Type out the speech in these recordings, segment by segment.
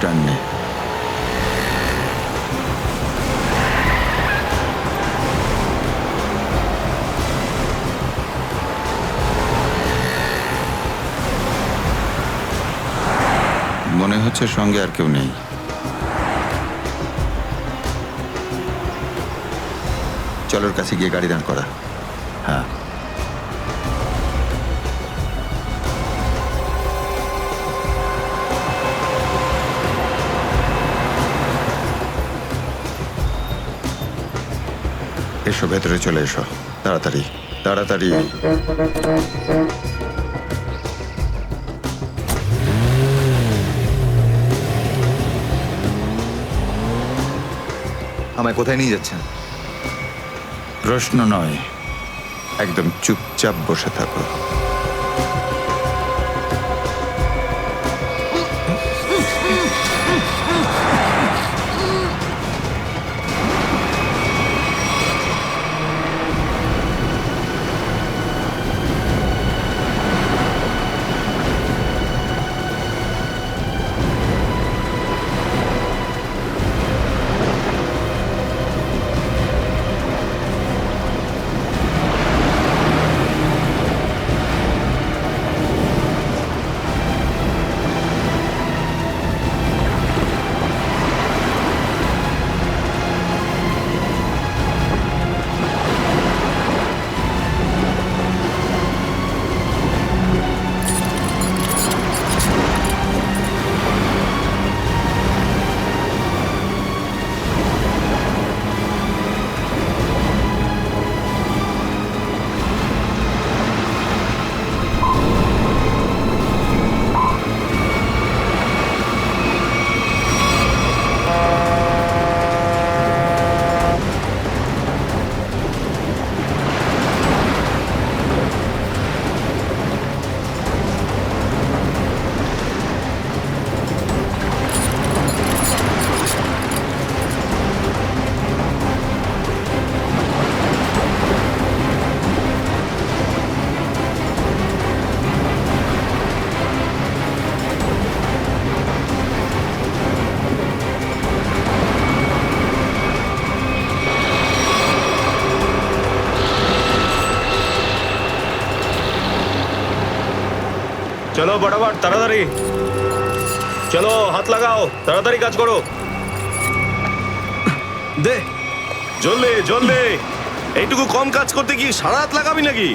Turn নে। মনে হচ্ছে সঙ্গে আর কেউ নেই। চলোর কাছে গিয়ে গাড়ি দাঁড় করা। হ্যাঁ, এসো, ভেতরে চলে এসো, তাড়াতাড়ি তাড়াতাড়ি। আমায় কোথায় নিয়ে যাচ্ছেন? প্রশ্ন নয়, একদম চুপচাপ বসে থাকো। চলো বরাবর, তাড়াতাড়ি চলো, হাত লাগাও, তাড়াতাড়ি কাজ করো। দে জলদি জলদি, এইটুকু কম কাজ করতে কি সারা রাত লাগাবি নাকি?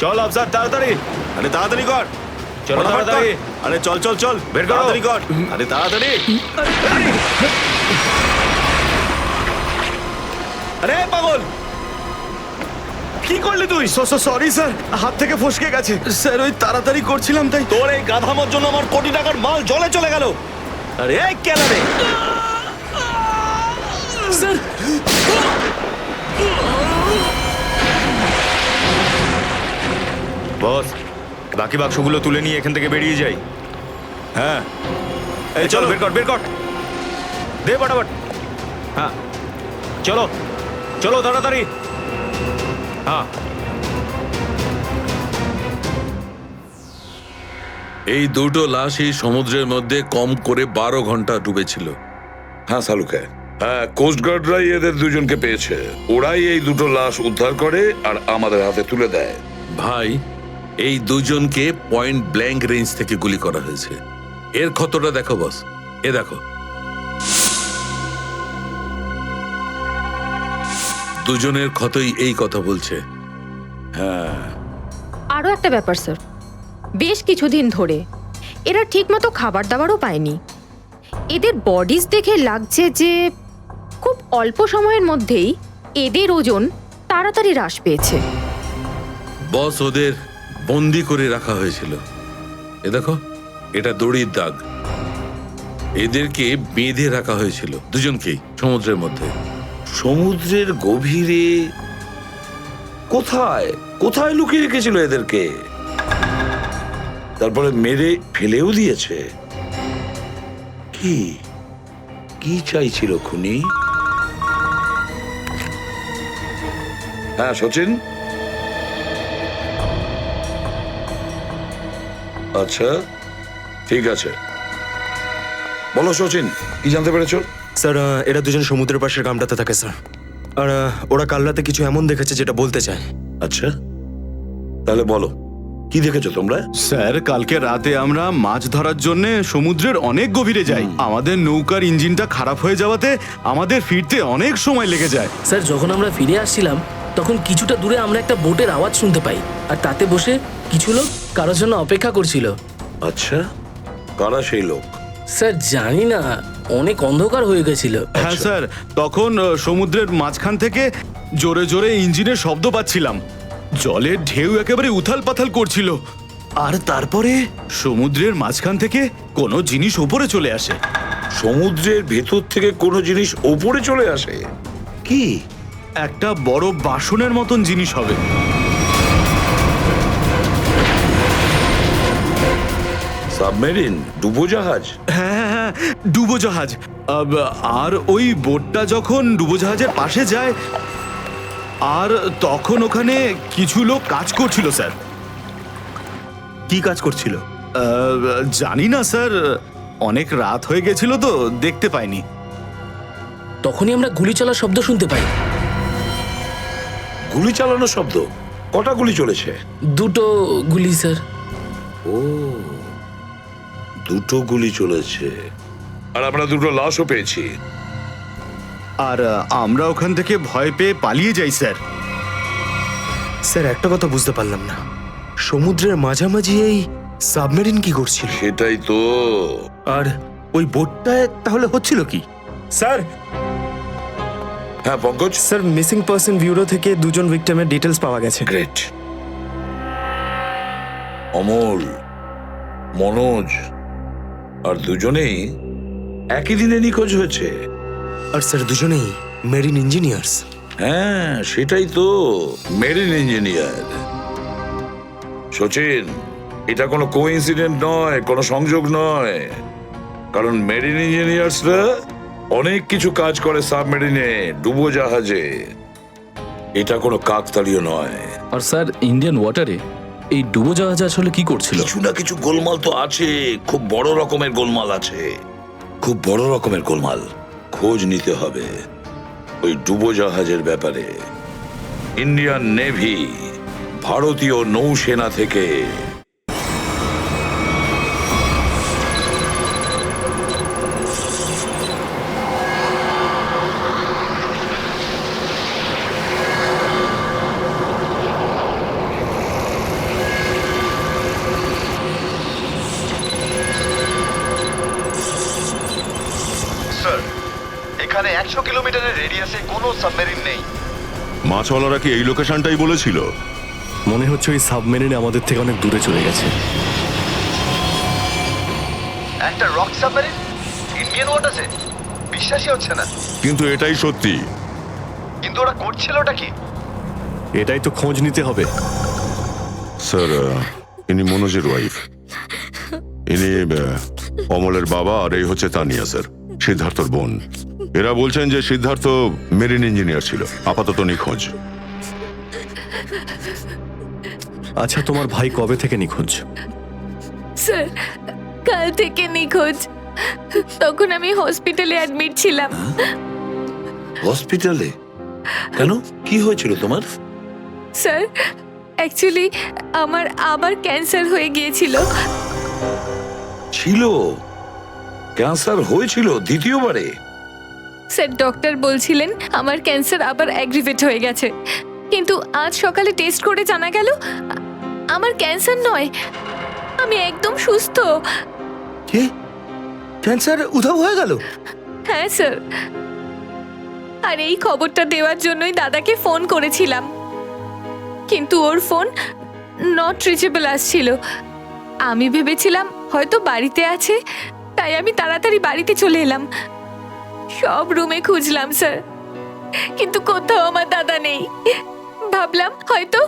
চল আফসার, তাড়াতাড়ি। আরে তাড়াতাড়ি কর, চলো তাড়াতাড়ি। আরে চল চল চল, বের কর, তাড়াতাড়ি কর। আরে তাড়াতাড়ি। আরে পাগল, কি করলি তুই? সরি স্যার, হাত থেকে ফসকে গেছে স্যার, ওই তাড়াতাড়ি করছিলাম তাই। তোর এই গাধামোর জন্য আমার কোটি টাকার মাল জলে চলে গেল। আরে এই কেলারে স্যার, বস, বাকি বাক্সগুলো তুলে নিয়ে এখান থেকে বেরিয়ে যাই। হ্যাঁ, এই চলো, বের কর বের কর, দে ফটাফট। হ্যাঁ চলো চলো তাড়াতাড়ি। হ্যাঁ, এই দুটো লাশই সমুদ্রের মধ্যে কম করে 12 ঘন্টা ডুবেছিল। হ্যাঁ সালুকে, হ্যাঁ কোস্টগার্ডরাই এদের দুজনকে পেয়েছে। ওরাই এই দুটো লাশ উদ্ধার করে আর আমাদের হাতে তুলে দেয়। ভাই, এই দুজনকে পয়েন্ট ব্ল্যাঙ্ক রেঞ্জ থেকে গুলি করা হয়েছে। এর ক্ষতটা দেখো বস, এ দেখো। দুজনের ক্ষতই এই কথা বলছে। হ্যাঁ, আরও একটা ব্যাপার স্যার, বেশ কিছুদিন ধরে এরা ঠিকমতো খাবার দাবারও পায়নি। এদের বডিজ দেখে লাগছে যে খুব অল্প সময়ের মধ্যেই এদের ওজন তাড়াতাড়ি হ্রাস পেয়েছে। বস, ওদের বন্দি করে রাখা হয়েছিল। এ দেখো, এটা দড়ির দাগ। এদেরকে বেঁধে রাখা হয়েছিল দুজনকেই সমুদ্রের মধ্যে। সমুদ্রের গভীরে কোথায় কোথায় লুকিয়ে রেখেছিল এদেরকে? তারপরে মেরে ফেলেও দিয়েছে। কি কি চাইছিল খুনি? হ্যাঁ সচিন, আচ্ছা ঠিক আছে, বলো সচিন, কি জানতে পেরেছো? স্যার এরা দুজন সমুদ্রের পাশের গ্রামটাতে থাকে স্যার। আর ওরা কাল রাতে কিছু এমন দেখেছে যেটা বলতে চায়। আচ্ছা, তাহলে বলো, কি দেখেছো তোমরা? স্যার, কালকে রাতে আমরা মাছ ধরার জন্য সমুদ্রের অনেক গভীরে যাই। আমাদের নৌকার ইঞ্জিনটা খারাপ হয়ে যাওয়াতে আমাদের ফিরতে অনেক সময় লেগে যায়। স্যার, যখন আমরা ফিরে আসছিলাম তখন কিছুটা দূরে আমরা একটা বোটের আওয়াজ শুনতে পাই, আর তাতে বসে কিছু লোক কারোর জন্য অপেক্ষা করছিল। আচ্ছা, কারা সেই লোক? স্যার জানি না, অনেক অন্ধকার হয়ে গেছিল। হ্যাঁ স্যার, তখন সমুদ্রের মাঝখান থেকে জোরে জোরে ইঞ্জিনের শব্দ পাচ্ছিলাম। জলের ঢেউ একেবারে উথাল পাথাল করছিল, আর তারপরে সমুদ্রের মাঝখান থেকে কোনো জিনিস ওপরে চলে আসে। সমুদ্রের ভেতর থেকে কোনো জিনিস ওপরে চলে আসে? কি? একটা বড় বাসনের মতন জিনিস হবে। সাবমেরিন, ডুবোজাহাজ? হ্যাঁ হ্যাঁ, ডুবোজাহাজ। আর ওই বোটটা যখন ডুবোজাহাজের পাশে যায়, আর তখন ওখানে কিছু লোক কাজ করছিল স্যার। কি কাজ করছিল? জানি না স্যার, অনেক রাত হয়ে গেছিল তো দেখতে পাইনি। তখনই আমরা গুলি চলার শব্দ শুনতে পাই। গুলি চালানোর শব্দ? কটা গুলি চলেছে? দুটো গুলি স্যার। ও, দুটো গুলি চলেছে। আর আমরা দুটো লাশও পেয়েছি। আর আমরা ওখান থেকে ভয় পেয়ে পালিয়ে যাই স্যার। স্যার একটা কথা বুঝতে পারলাম না, সমুদ্রের মাঝামাঝি এই সাবমেরিন কি করছিল? সেটাই তো। আর ওই বোটটায় তাহলে হচ্ছিল কি? স্যার, হ্যাঁ Pankaj? Sir missing person bureau থেকে দুজন ভিক্টিমের ডিটেলস পাওয়া গেছে। গ্রেট। অমল, মনোজ আর দুজনেই একই দিনে নিখোঁজ হয়েছে। আর স্যার দুজনেই মেরিন ইঞ্জিনিয়ার্স। হ্যাঁ সেটাই তো, মেরিন ইঞ্জিনিয়ার। সচিন, এটা কোনো কোইন্সিডেন্ট নয়, কোনো সংযোগ নয়, কারণ মেরিন ইঞ্জিনিয়ার্সরা অনেক কিছু কাজ করে সাবমেরিনে, ডুবোজাহাজে। এটা কোনো কাকতালীয় নয়। আর স্যার, ইন্ডিয়ান ওয়াটারে এই ডুবোজাহাজ আসলে কি করছিল? কিছু না কিছু গোলমাল তো আছে, খুব বড় রকমের গোলমাল আছে, খুব বড় রকমের গোলমাল। খোঁজ নিতে হবে ওই ডুবোজাহাজের ব্যাপারে। ইন্ডিয়ান নেভি, ভারতীয় নৌসেনা থেকে এখানে 100 কিলোমিটারের রেডিয়াসে কোনো সাবমেরিন নেই। মাছওয়ালারা কি এই লোকেশনটাই বলেছিল? মনে হচ্ছে ওই সাবমেরিন আমাদের থেকে অনেক দূরে চলে গেছে। একটা রক সাবমেরিন ইন্ডিয়ান ওয়াটারে? বিশ্বাসই হচ্ছে না। কিন্তু এটাই সত্যি। কিন্তু ওরা করছিলটা কি? এটাই তো খোঁজ নিতে হবে। স্যার, ইনি মনোজের ওয়াইফ। ইনি অমলের বাবা, আর এই হচ্ছে তানিয়া স্যার, সিদ্ধার্থর বোন। এরা বলছেন যে সিদ্ধার্থ মেরিন ইঞ্জিনিয়ার ছিল, আপাতত নিখোঁজ। আচ্ছা, তোমার ভাই কবে থেকে নিখোঁজ? স্যার, কাল থেকে নিখোঁজ। তখন আমি হসপিটালে অ্যাডমিট ছিলাম। হসপিটালে? কেন, কি হয়েছিল তোমার? স্যার, অ্যাকচুয়ালি আমার আবার ক্যান্সার হয়ে গিয়েছিল। ছিল? ক্যান্সার হয়েছিল দ্বিতীয়বারে? স্যার, ডক্টর বলছিলেন আমার ক্যান্সার আবার অ্যাগ্রিভেট হয়ে গেছে, কিন্তু আজ সকালে টেস্ট করে জানা গেল আমার ক্যান্সার নয়, আমি একদম সুস্থ। কি? ক্যান্সার উধাও হয়ে গেল? হ্যাঁ স্যার, আর এই খবরটা দেওয়ার জন্যই দাদাকে ফোন করেছিলাম, কিন্তু ওর ফোন নট রিচেবল আসছিল। আমি ভেবেছিলাম হয়তো বাড়িতে আছে, তাই আমি তাড়াতাড়ি বাড়িতে চলে এলাম। সব রুমে খুঁজলাম স্যার, কিন্তু কোথাও আমার দাদা নেই। ভাবলাম হয়তো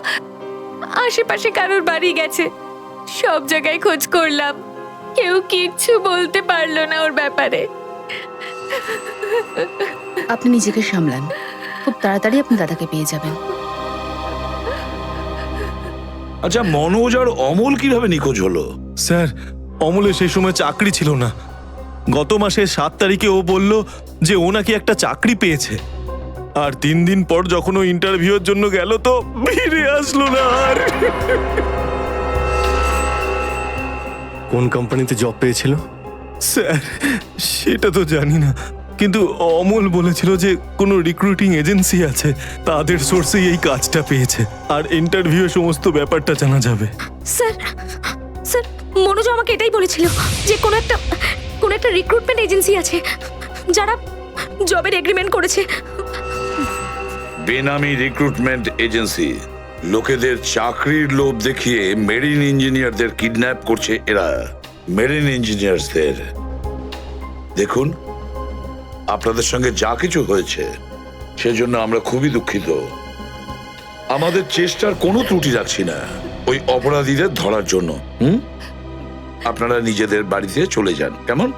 আশেপাশে কারোর বাড়ি গেছে। সব জায়গায় খোঁজ করলাম, কেউ কিচ্ছু বলতে পারলো না ওর ব্যাপারে। আপনি নিজেকে সামলান, খুব তাড়াতাড়ি আপনি দাদাকে পেয়ে যাবেন। আচ্ছা, মনোজ আর অমল কিভাবে নিখোঁজ হলো? স্যার, অমলের সেই সময় চাকরি ছিল না, গত মাসের 7 তারিখে ও বলল যে ও নাকি একটা চাকরি পেয়েছে, আর 3 দিন পর যখন ও ইন্টারভিউর জন্য গেল তো ফিরে আসলো না আর। কোন কোম্পানিতে জব পেয়েছিল? স্যার সেটা তো জানি না, কিন্তু অমল বলেছিল যে কোনো রিক্রুটিং এজেন্সি আছে, তাদের সোর্সেই এই কাজটা পেয়েছে, আর ইন্টারভিউ সমস্ত ব্যাপারটা জানা যাবে। স্যার স্যার মনোজ আমাকে এটাই বলেছিল যে কোনো একটা রিক্রুটমেন্ট এজেন্সি আছে যারা জবের এগ্রিমেন্ট করেছে। বেনামি রিক্রুটমেন্ট এজেন্সি, লোকেদের চাকরির লোভ দেখিয়ে মেরিন ইঞ্জিনিয়ারদের কিডন্যাপ করছে এরা। মেরিন ইঞ্জিনিয়ারদের দেখুন, আপনাদের সঙ্গে যা কিছু হয়েছে সেজন্য আমরা খুবই দুঃখিত। আমাদের চেষ্টার কোনো ত্রুটি রাখছি না ওই অপরাধীদের ধরার জন্য। আপনারা নিজেদের বাড়িতে চলে যান, কেমন?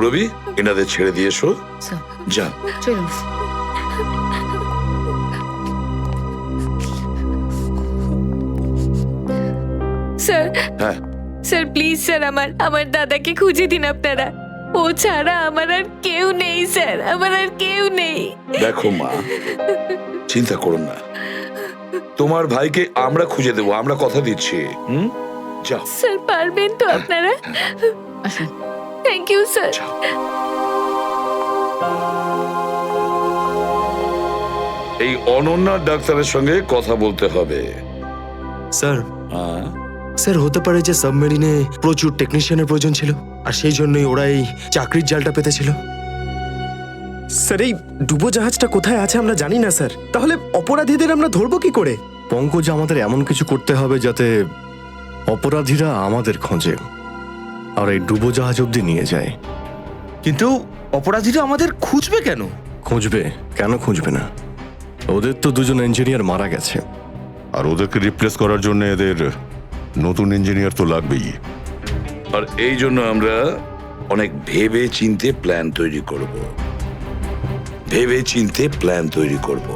রবি, এনাদের ছেড়ে দিয়ে এসো। স্যার যান। চলুন। স্যার হ্যাঁ, স্যার প্লিজ স্যার আমার দাদাকে খুঁজে দিন আপনারা, ও ছাড়া আমার আর কেউ নেই স্যার, আমার আর কেউ নেই। দেখো মা, চিন্তা করুন না, তোমার ভাইকে আমরা খুঁজে দেবো, আমরা কথা দিচ্ছি। যাও। স্যার পারবেন তো আপনারা? আসুন। Thank you sir. এই অনন্যা ডাক্তারের সঙ্গে কথা বলতে হবে। স্যার হ্যাঁ, স্যার হতে পারে যে সাবমেরিনে প্রচুর টেকনিশিয়ানের প্রয়োজন ছিল, আর সেই জন্যই ওরা এই চাকরির জালটা পেতেছিল। স্যার এই ডুবোজাহাজটা কোথায় আছে আমরা জানি না স্যার, তাহলে অপরাধীদের আমরা ধরবো কি করে? পঙ্কজ, আমাদের এমন কিছু করতে হবে যাতে অপরাধীরা আমাদের খোঁজে আর এই ডুবোজাহাজ অবধি নিয়ে যায়। কিন্তু অপরাধীরা আমাদের খুঁজবে কেন? খুঁজবে কেন? খুঁজবে না? ওদের তো 2জন ইঞ্জিনিয়ার মারা গেছে, আর ওদেরকে রিপ্লেস করার জন্য এদের নতুন ইঞ্জিনিয়ার তো লাগবেই। আর এই জন্য আমরা অনেক ভেবে চিন্তে প্ল্যান তৈরি করব। ভেবে চিন্তে প্ল্যান তৈরি করব।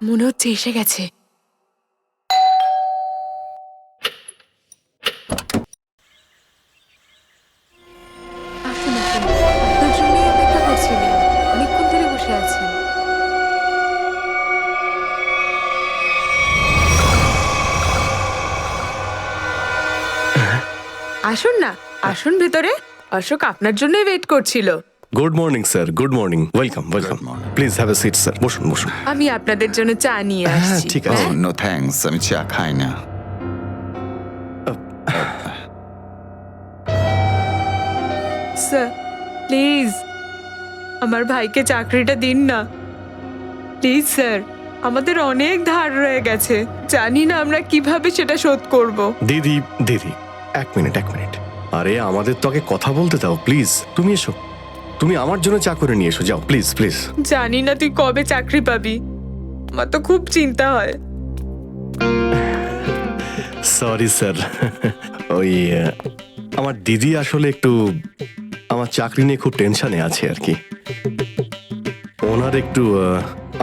মনে হচ্ছে এসে গেছে। আসুন আসুন, আপনার জন্যই অপেক্ষা করছিলাম, অনেকক্ষণ ধরে বসে আছেন। আসুন না, আসুন ভেতরে। অশোক আপনার জন্যই ওয়েট করছিল। Good morning sir, good morning. Welcome welcome, please have a seat sir. বসুন বসুন। আমি আপনাদের জন্য চা নিয়ে হ্যাঁ আসছি। ঠিক আছে। নো থ্যাঙ্কস, আমি চা খাই না। স্যার প্লিজ আমার ভাইকে চাকরিটা দিন না, প্লিজ স্যার। আমাদের অনেক ধার রয়ে গেছে, জানি না আমরা কিভাবে সেটা শোধ করব। দিদি দিদি, এক মিনিট। আরে আমাদের তো আগে কথা বলতে দাও প্লিজ। তুমি এসো, তুমি আমার জন্য চা করে নিয়ে এসো, যাও প্লিজ প্লিজ। জানি না তুই কবে চাকরি পাবি, আমার তো খুব চিন্তা হয়। সরি স্যার, ওই আমার দিদি আসলে একটু আমার চাকরি নিয়ে খুব টেনশনে আছে আর কি। ওনার একটু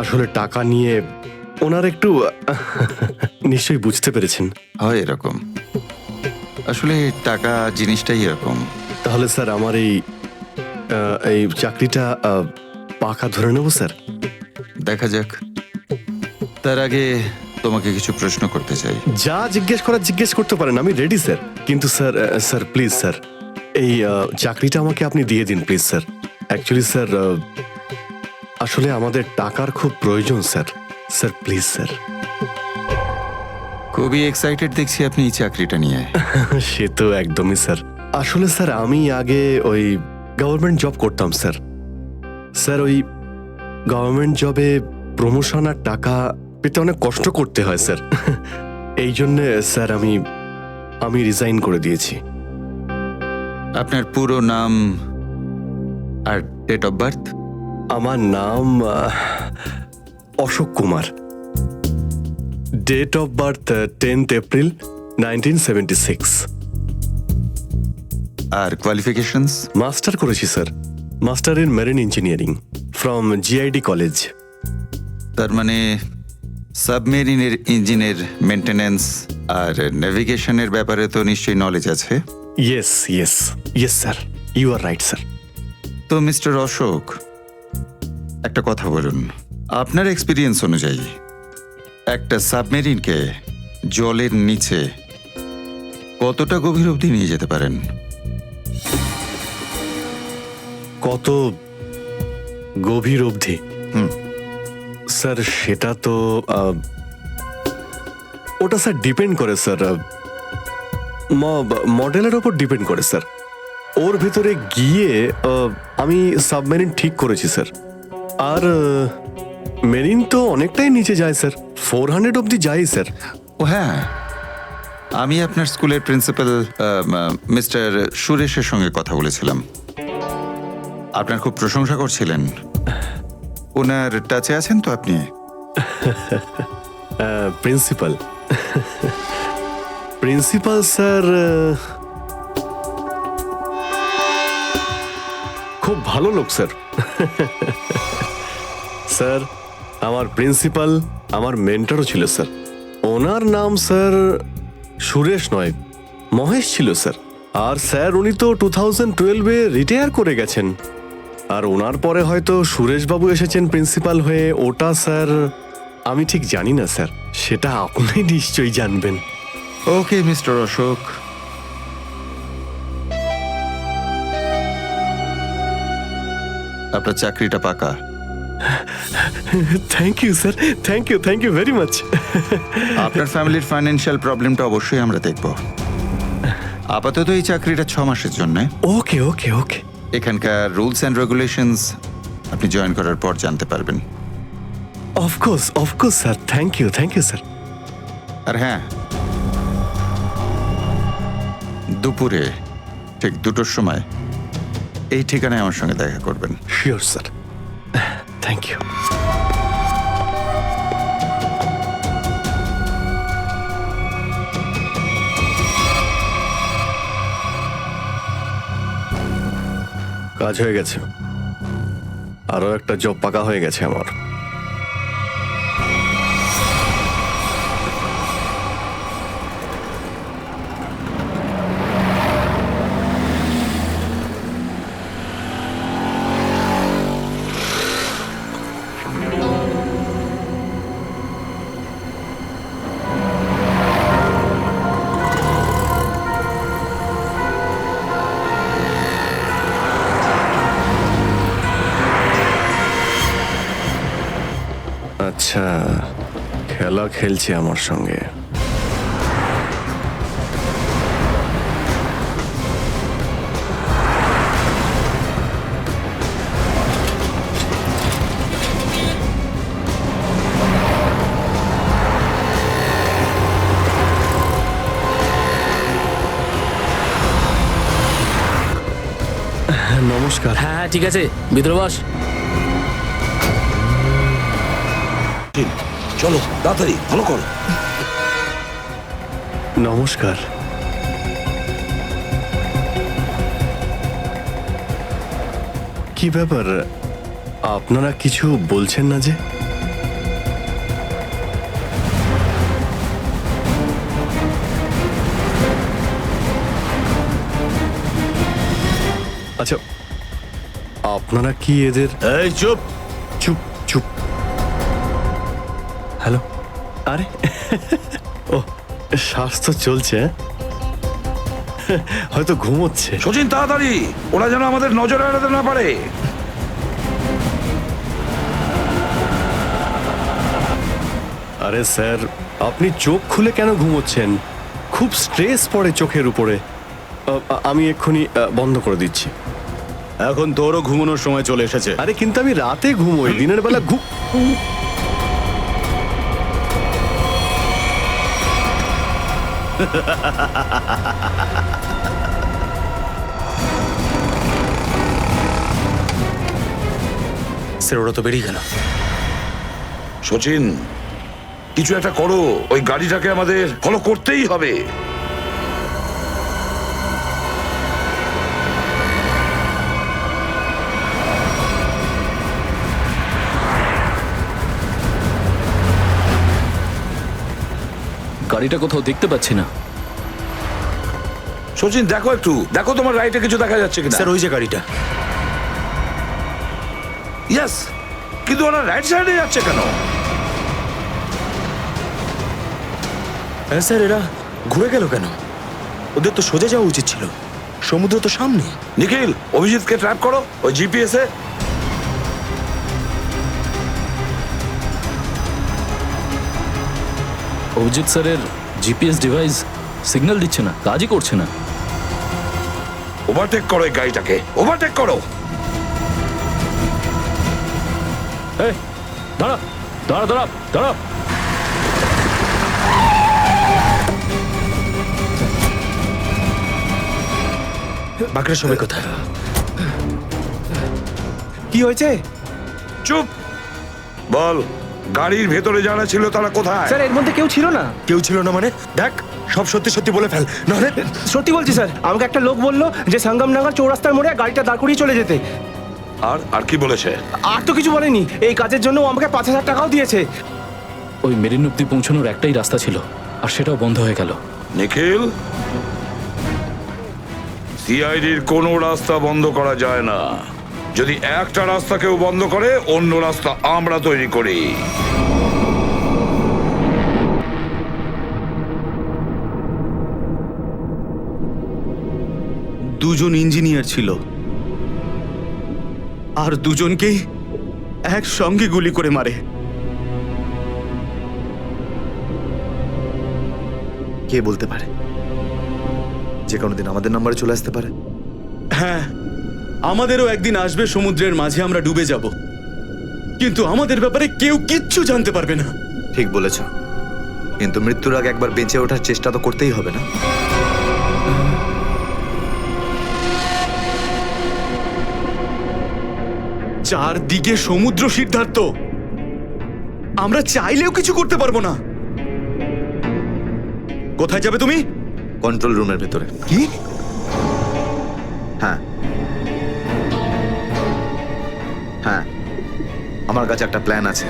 আসলে টাকা নিয়ে ওনার একটু নিশ্চয়ই বুঝতে পেরেছেন। হয় এরকম, আসলে টাকা জিনিসটাই এরকম। তাহলে স্যার আমার এই চাকরিটা পাকা ধরে নেবো স্যার? দেখা যাক, তার আগে তোমাকে কিছু প্রশ্ন করতে চাই। যা জিজ্ঞেস করতে পারেন, আমি রেডি স্যার। কিন্তু স্যার প্লিজ স্যার, এই চাকরিটা আমাকে আপনি দিয়ে দিন প্লিজ স্যার। অ্যাকচুয়ালি স্যার আসলে আমাদের টাকার খুব প্রয়োজন স্যার। Sir please sir. খুবই এক্সাইটেড দেখছি আপনি এই চাকরিটা নিয়ে। সে তো একদমই স্যার। আসলে স্যার আমি আগে ওই গভর্নমেন্ট জব করতাম স্যার। স্যার ওই গভর্নমেন্ট জবে প্রমোশন আর টাকা পেতে অনেক কষ্ট করতে হয় স্যার। এই জন্যে স্যার আমি রিজাইন করে দিয়েছি। আপনার পুরো নাম আর ডেট অফ বার্থ? আমার নাম Ashok Kumar. Date of birth 10th April 1976। আর কোয়ালিফিকেশনস? মাস্টার করেছি sir, master in marine engineering from GID college. তার মানে সাবমেরিনের ইঞ্জিনের মেনটেন্যান্স আর নেভিগেশনের ব্যাপারে তো নিশ্চয়ই নলেজ আছে। Yes yes yes sir, you are right sir. তো মিস্টার অশোক, একটা কথা বলুন, আপনার এক্সপিরিয়েন্স অনুযায়ী একটা সাবমেরিনকে জলের নিচে কতটা গভীর অবধি নিয়ে যেতে পারেন? কত গভীর অবধি? স্যার সেটা তো ওটা স্যার ডিপেন্ড করে স্যার, মডেলের ওপর ডিপেন্ড করে স্যার। ওর ভেতরে গিয়ে আমি সাবমেরিন ঠিক করেছি স্যার। আর মেরিন তো অনেকটাই নিচে যায় স্যার, 400 অবধি যাই স্যার। ও হ্যাঁ, আমি আপনার স্কুলের প্রিন্সিপাল মিস্টার সুরেশের সঙ্গে কথা বলেছিলাম, আপনার খুব প্রশংসা করছিলেন। ওনার টাচে আছেন তো আপনি? প্রিন্সিপাল প্রিন্সিপাল স্যার খুব ভালো লোক স্যার। স্যার আমার প্রিন্সিপাল আমার মেন্টরও ছিল স্যার। ওনার নাম স্যার সুরেশ নয়, মহেশ ছিল স্যার। আর স্যার উনি তো 2012-এ রিটায়ার করে গেছেন। আর ওনার পরে হয়তো সুরেশবাবু এসেছেন প্রিন্সিপাল হয়ে, ওটা স্যার আমি ঠিক জানি না স্যার, সেটা আপনি নিশ্চয়ই জানবেন। ওকে মিস্টার অশোক, আপনার চাকরিটা পাকা। Thank you sir, thank you very much. আপনার ফ্যামিলির ফাইন্যান্সিয়াল প্রবলেমটা অবশ্যই আমরা দেখব। আপাতত এই চাকরিটা 6 মাসের জন্য। ওকে ওকে ওকে। এখানকার রুলস অ্যান্ড রেগুলেশনস আপনি জয়েন করার পর জানতে পারবেন। Of course sir, thank you sir. আর হ্যাঁ, দুপুরে ঠিক 2টোর সময় এই ঠিকানায় আমার সঙ্গে দেখা করবেন। Sure sir, thank you. কাজ হয়ে গেছে, আরো একটা জব পাকা হয়ে গেছে আমার। আচ্ছা, খেলা খেলছে আমার সঙ্গে। নমস্কার। হ্যাঁ ঠিক আছে, ভিতরে বস। চলো তাড়াতাড়ি, ভালো করো। নমস্কার। কি ব্যাপার, আপনারা কিছু বলছেন না যে? আচ্ছা, আপনারা কি এদের... এই চুপ চুপ চুপ। হ্যালো, আরে ও স্বাস্থ্য চলছে, হয়তো ঘুমোচ্ছে। সচিন তাড়াতাড়ি, ওরা যেন আমাদের নজরে এড়াতে না পারে। আরে স্যার, আপনি চোখ খুলে কেন ঘুমোচ্ছেন? খুব স্ট্রেস পড়ে চোখের উপরে। আমি এক্ষুনি বন্ধ করে দিচ্ছি। এখন তোরও ঘুমানোর সময় চলে এসেছে। আরে কিন্তু আমি রাতে ঘুমোই, দিনের বেলা স্যার ওরা তো বেরিয়ে গেল। সচিন, কিছু একটা করো, ওই গাড়িটাকে আমাদের ফলো করতেই হবে। গাড়িটা কোথাও দেখতে পাচ্ছি না। সচিন দেখো একটু, দেখো তোমার রাইটে কিছু দেখা যাচ্ছে কিনা। স্যার ওই যে গাড়িটা। ইয়েস, কিন্তু ওরা রাইট সাইডে যাচ্ছে কেন? হ্যাঁ স্যার, এরা ঘুরে গেল কেন? ওদের তো সোজা যাওয়া উচিত ছিল, সমুদ্র তো সামনে। নিখিল, অভিজিৎকে ট্র্যাপ করো ওই জিপিএস এ। অভিজিৎ স্যারের জিপিএস ডিভাইস সিগন্যাল দিচ্ছে না, কাজই করছে না। ওভারটেক করো এই গাড়িটাকে, ওভারটেক করো। এই দাঁড়া দাঁড়া দাঁড়া দাঁড়া। বাকিরা সবাই কোথায়? কি হয়েছে? চুপ বল, গাড়ির ভেতরে যারা ছিল তারা কোথায়? স্যার এর মধ্যে কেউ ছিল না। কেউ ছিল না মানে? দেখ, সব সত্যি সত্যি বলে ফেল, নাহলে। সত্যি বলছি স্যার, আমাকে একটা লোক বললো যে সঙ্গমনগর চৌরাস্তার মোড়ে গাড়িটা দাঁড় করিয়ে চলে যেতে। আর কি বলেছে? আর তো কিছু বলেনি। এই কাজের জন্য ও আমাকে 5,000 টাকাও দিয়েছে। ওই মেরিন অব্দি পৌঁছানোর একটাই রাস্তা ছিল, আর সেটাও বন্ধ হয়ে গেল। নিখিল, সিআইডির কোনো রাস্তা বন্ধ করা যায় না। যদি একটা রাস্তা কেউ বন্ধ করে, অন্য রাস্তা আমরা তৈরি করি। দুজন ইঞ্জিনিয়ার ছিল, আর দুজনকেই একসঙ্গে গুলি করে মারে। কে বলতে পারে? যে কোনো দিন আমাদের নাম্বারে চলে আসতে পারে। হ্যাঁ, আমাদেরও একদিন আসবে সমুদ্রের মাঝে আমরা ডুবে যাব, কিন্তু আমাদের ব্যাপারে কেউ কিচ্ছু জানতে পারবে না। ঠিক বলেছ, কিন্তু মৃত্যুর আগে একবার বেঁচে ওঠার চেষ্টা তো করতেই হবে না? চারদিকে সমুদ্র, সিদ্ধার্থ, আমরা চাইলেও কিছু করতে পারবো না। কোথায় যাবে তুমি? কন্ট্রোল রুমের ভেতরে। কি? হ্যাঁ হ্যাঁ, আমার কাছে একটা প্ল্যান আছে।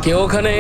কেউ ওখানে?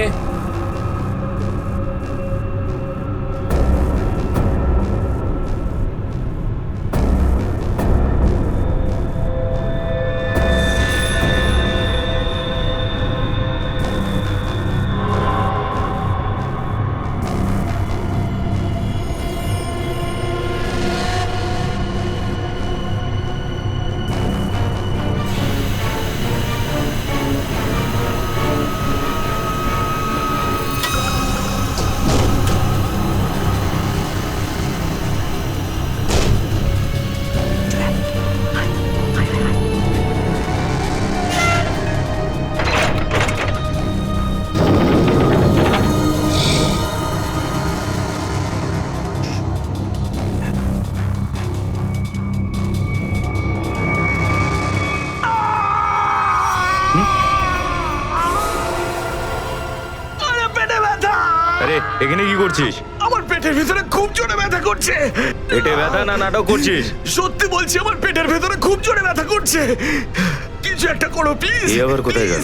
আরে এখানে কি করছিস? আমার পেটের ভিতরে খুব জোরে ব্যথা করছে। পেটে ব্যথা না নাটক করছিস? সত্যি বলছি, আমার পেটের ভেতরে খুব জোরে ব্যথা করছে। কিছু একটা করো প্লিজ। এই আবার কোথায় গেল?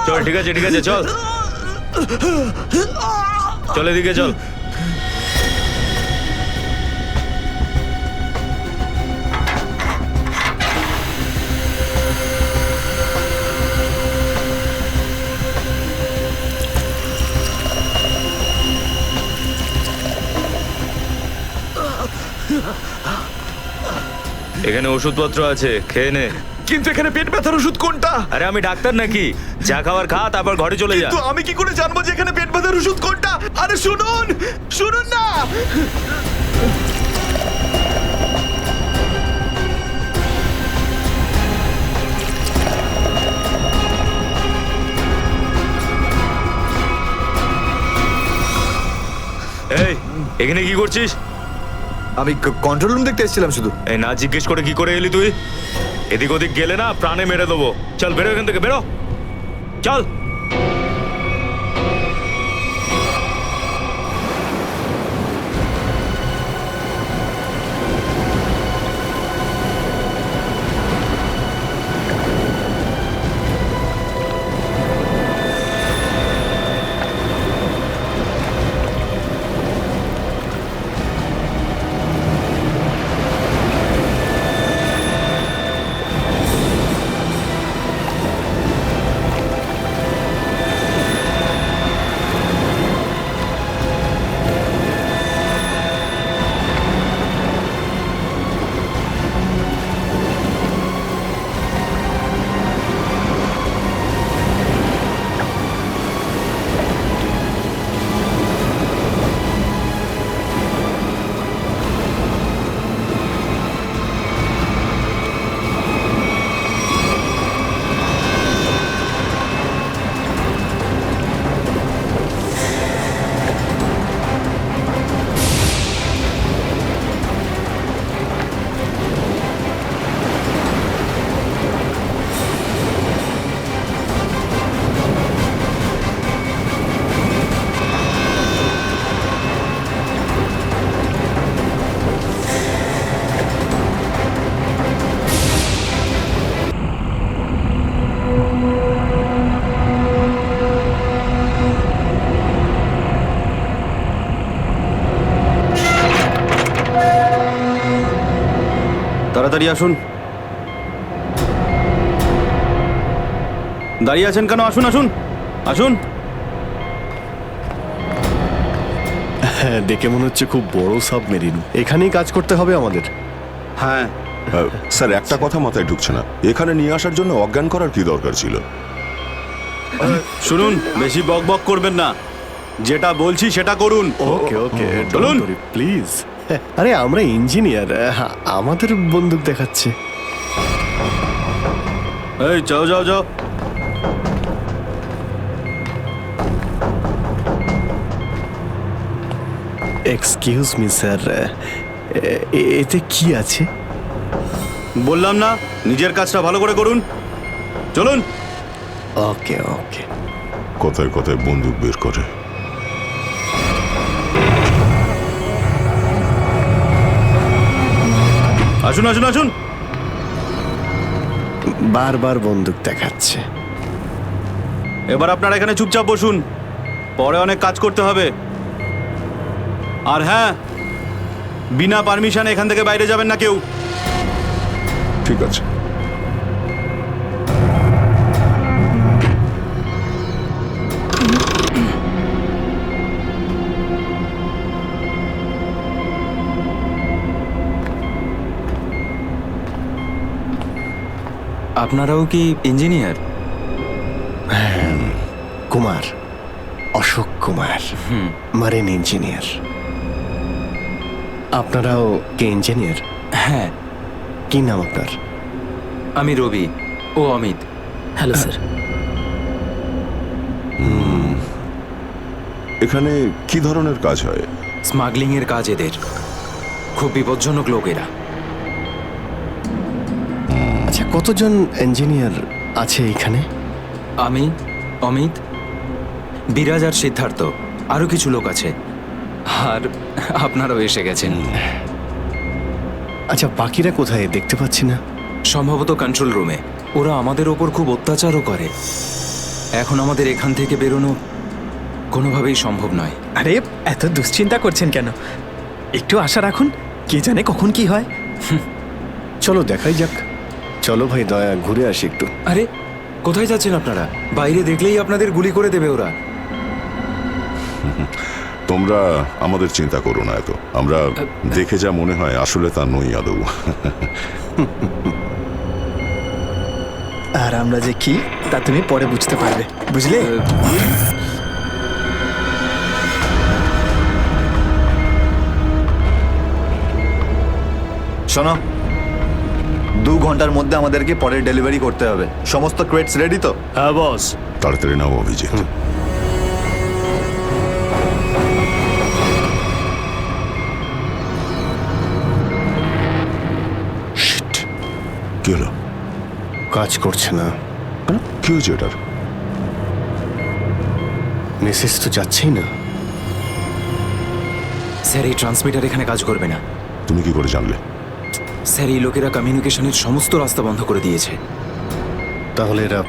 চল, ঠিক আছে ঠিক আছে, চল চল, এদিকে চল। এখানে ওষুধপত্র আছে, খেয়ে নে। কিন্তু এখানে পেট ব্যথার ওষুধ কোনটা? আরে আমি ডাক্তার নাকি? যা খাবার খা, তারপর ঘরে চলে যা। কিন্তু আমি কি করে জানবো যে এখানে পেট ব্যথার ওষুধ কোনটা? আরে শুনুন, শুনুন না। এই এখানে কি করছিস? আমি কন্ট্রোল রুম দেখতে এসেছিলাম শুধু। এই না জিজ্ঞেস করে কি করে এলি তুই? এদিক ওদিক গেলে না প্রাণে মেরে দেবো। চল বেরো এখান থেকে, বেরো, চল। তাড়াতাড়ি আসুন। দাঁড়িয়ে আছেন কেন? আসুন আসুন আসুন। হ্যাঁ, দেখে মনে হচ্ছে খুব বড় সাবমেরিন। এখানেই কাজ করতে হবে আমাদের। হ্যাঁ স্যার, একটা কথা মাথায় ঢুকছে না, এখানে নিয়ে আসার জন্য অজ্ঞান করার কি দরকার ছিল? শুনুন, বেশি বক বক করবেন না, যেটা বলছি সেটা করুন। ওকে ওকে, চলুন প্লিজ। আরে আমরা ইঞ্জিনিয়ার, আমাদের বন্দুক দেখাচ্ছে। এই যাও যাও যাও। এক্সকিউজ মি স্যার, এতে কি আছে? বললাম না, নিজের কাজটা ভালো করে করুন। চলুন। ওকে ওকে। কথায় কথায় বন্দুক বের করে। আসুন আসুন আসুন। বারবার বন্দুক দেখাচ্ছে। এবার আপনারা এখানে চুপচাপ বসুন, পরে অনেক কাজ করতে হবে। আর হ্যাঁ, বিনা পারমিশনে এখান থেকে বাইরে যাবেন না কেউ। ঠিক আছে। আপনারাও কি engineer? Kumar, Ashok Kumar, marine engineer. আপনারাও কি ইঞ্জিনিয়ার? হ্যাঁ। কি নাম আপনার? আমি রবি, ও অমিত। Hello sir. এখানে কি ধরনের কাজ হয়? স্মাগলিং এর কাজ এদের। খুব বিপজ্জনক লোক এরা। আচ্ছা, কতজন ইঞ্জিনিয়ার আছে এখানে? আমি, অমিত, বিরাজ আর সিদ্ধার্থ, আরো কিছু লোক আছে। আর আপনারাও এসে গেছেন। আচ্ছা, বাকিরা কোথায় দেখতে পাচ্ছি না? সম্ভবত কন্ট্রোল রুমে। ওরা আমাদের ওপর খুব অত্যাচারও করে। এখন আমাদের এখান থেকে বেরোনো কোনোভাবেই সম্ভব নয়। আরে এত দুশ্চিন্তা করছেন কেন? একটু আশা রাখুন, কে জানে কখন কি হয়। চলো দেখাই যাক। চলো ভাই, দয়া ঘুরে আসি একটু। আরে কোথায় যাচ্ছেন আপনারা? বাইরে দেখলেই আপনাদের গুলি করে দেবে ওরা। তোমরা আমাদের চিন্তা করো না এত। আমরা দেখে যা মনে হয় আসলে তা নই আদৌ। আর আমরা যে কি তা তুমি পরে বুঝতে পারবে, বুঝলে? শোনো, 2 ঘন্টার মধ্যে আমাদেরকে পরের ডেলিভারি করতে হবে। সমস্ত ক্রেটস রেডি তো? হ্যাঁ বস। তাড়াতাড়ি নাও অভিজিৎ। কি হলো? কাজ করছে না। কেন? কি হয়েছে এটার? মেসেজ তো যাচ্ছেই না। স্যার এই ট্রান্সমিটার এখানে কাজ করবে না। তুমি কি করে জানলে? স্যার এই লোকেরা কমিউনিকেশনের সমস্ত রাস্তা বন্ধ করে দিয়েছে। তাহলে এরা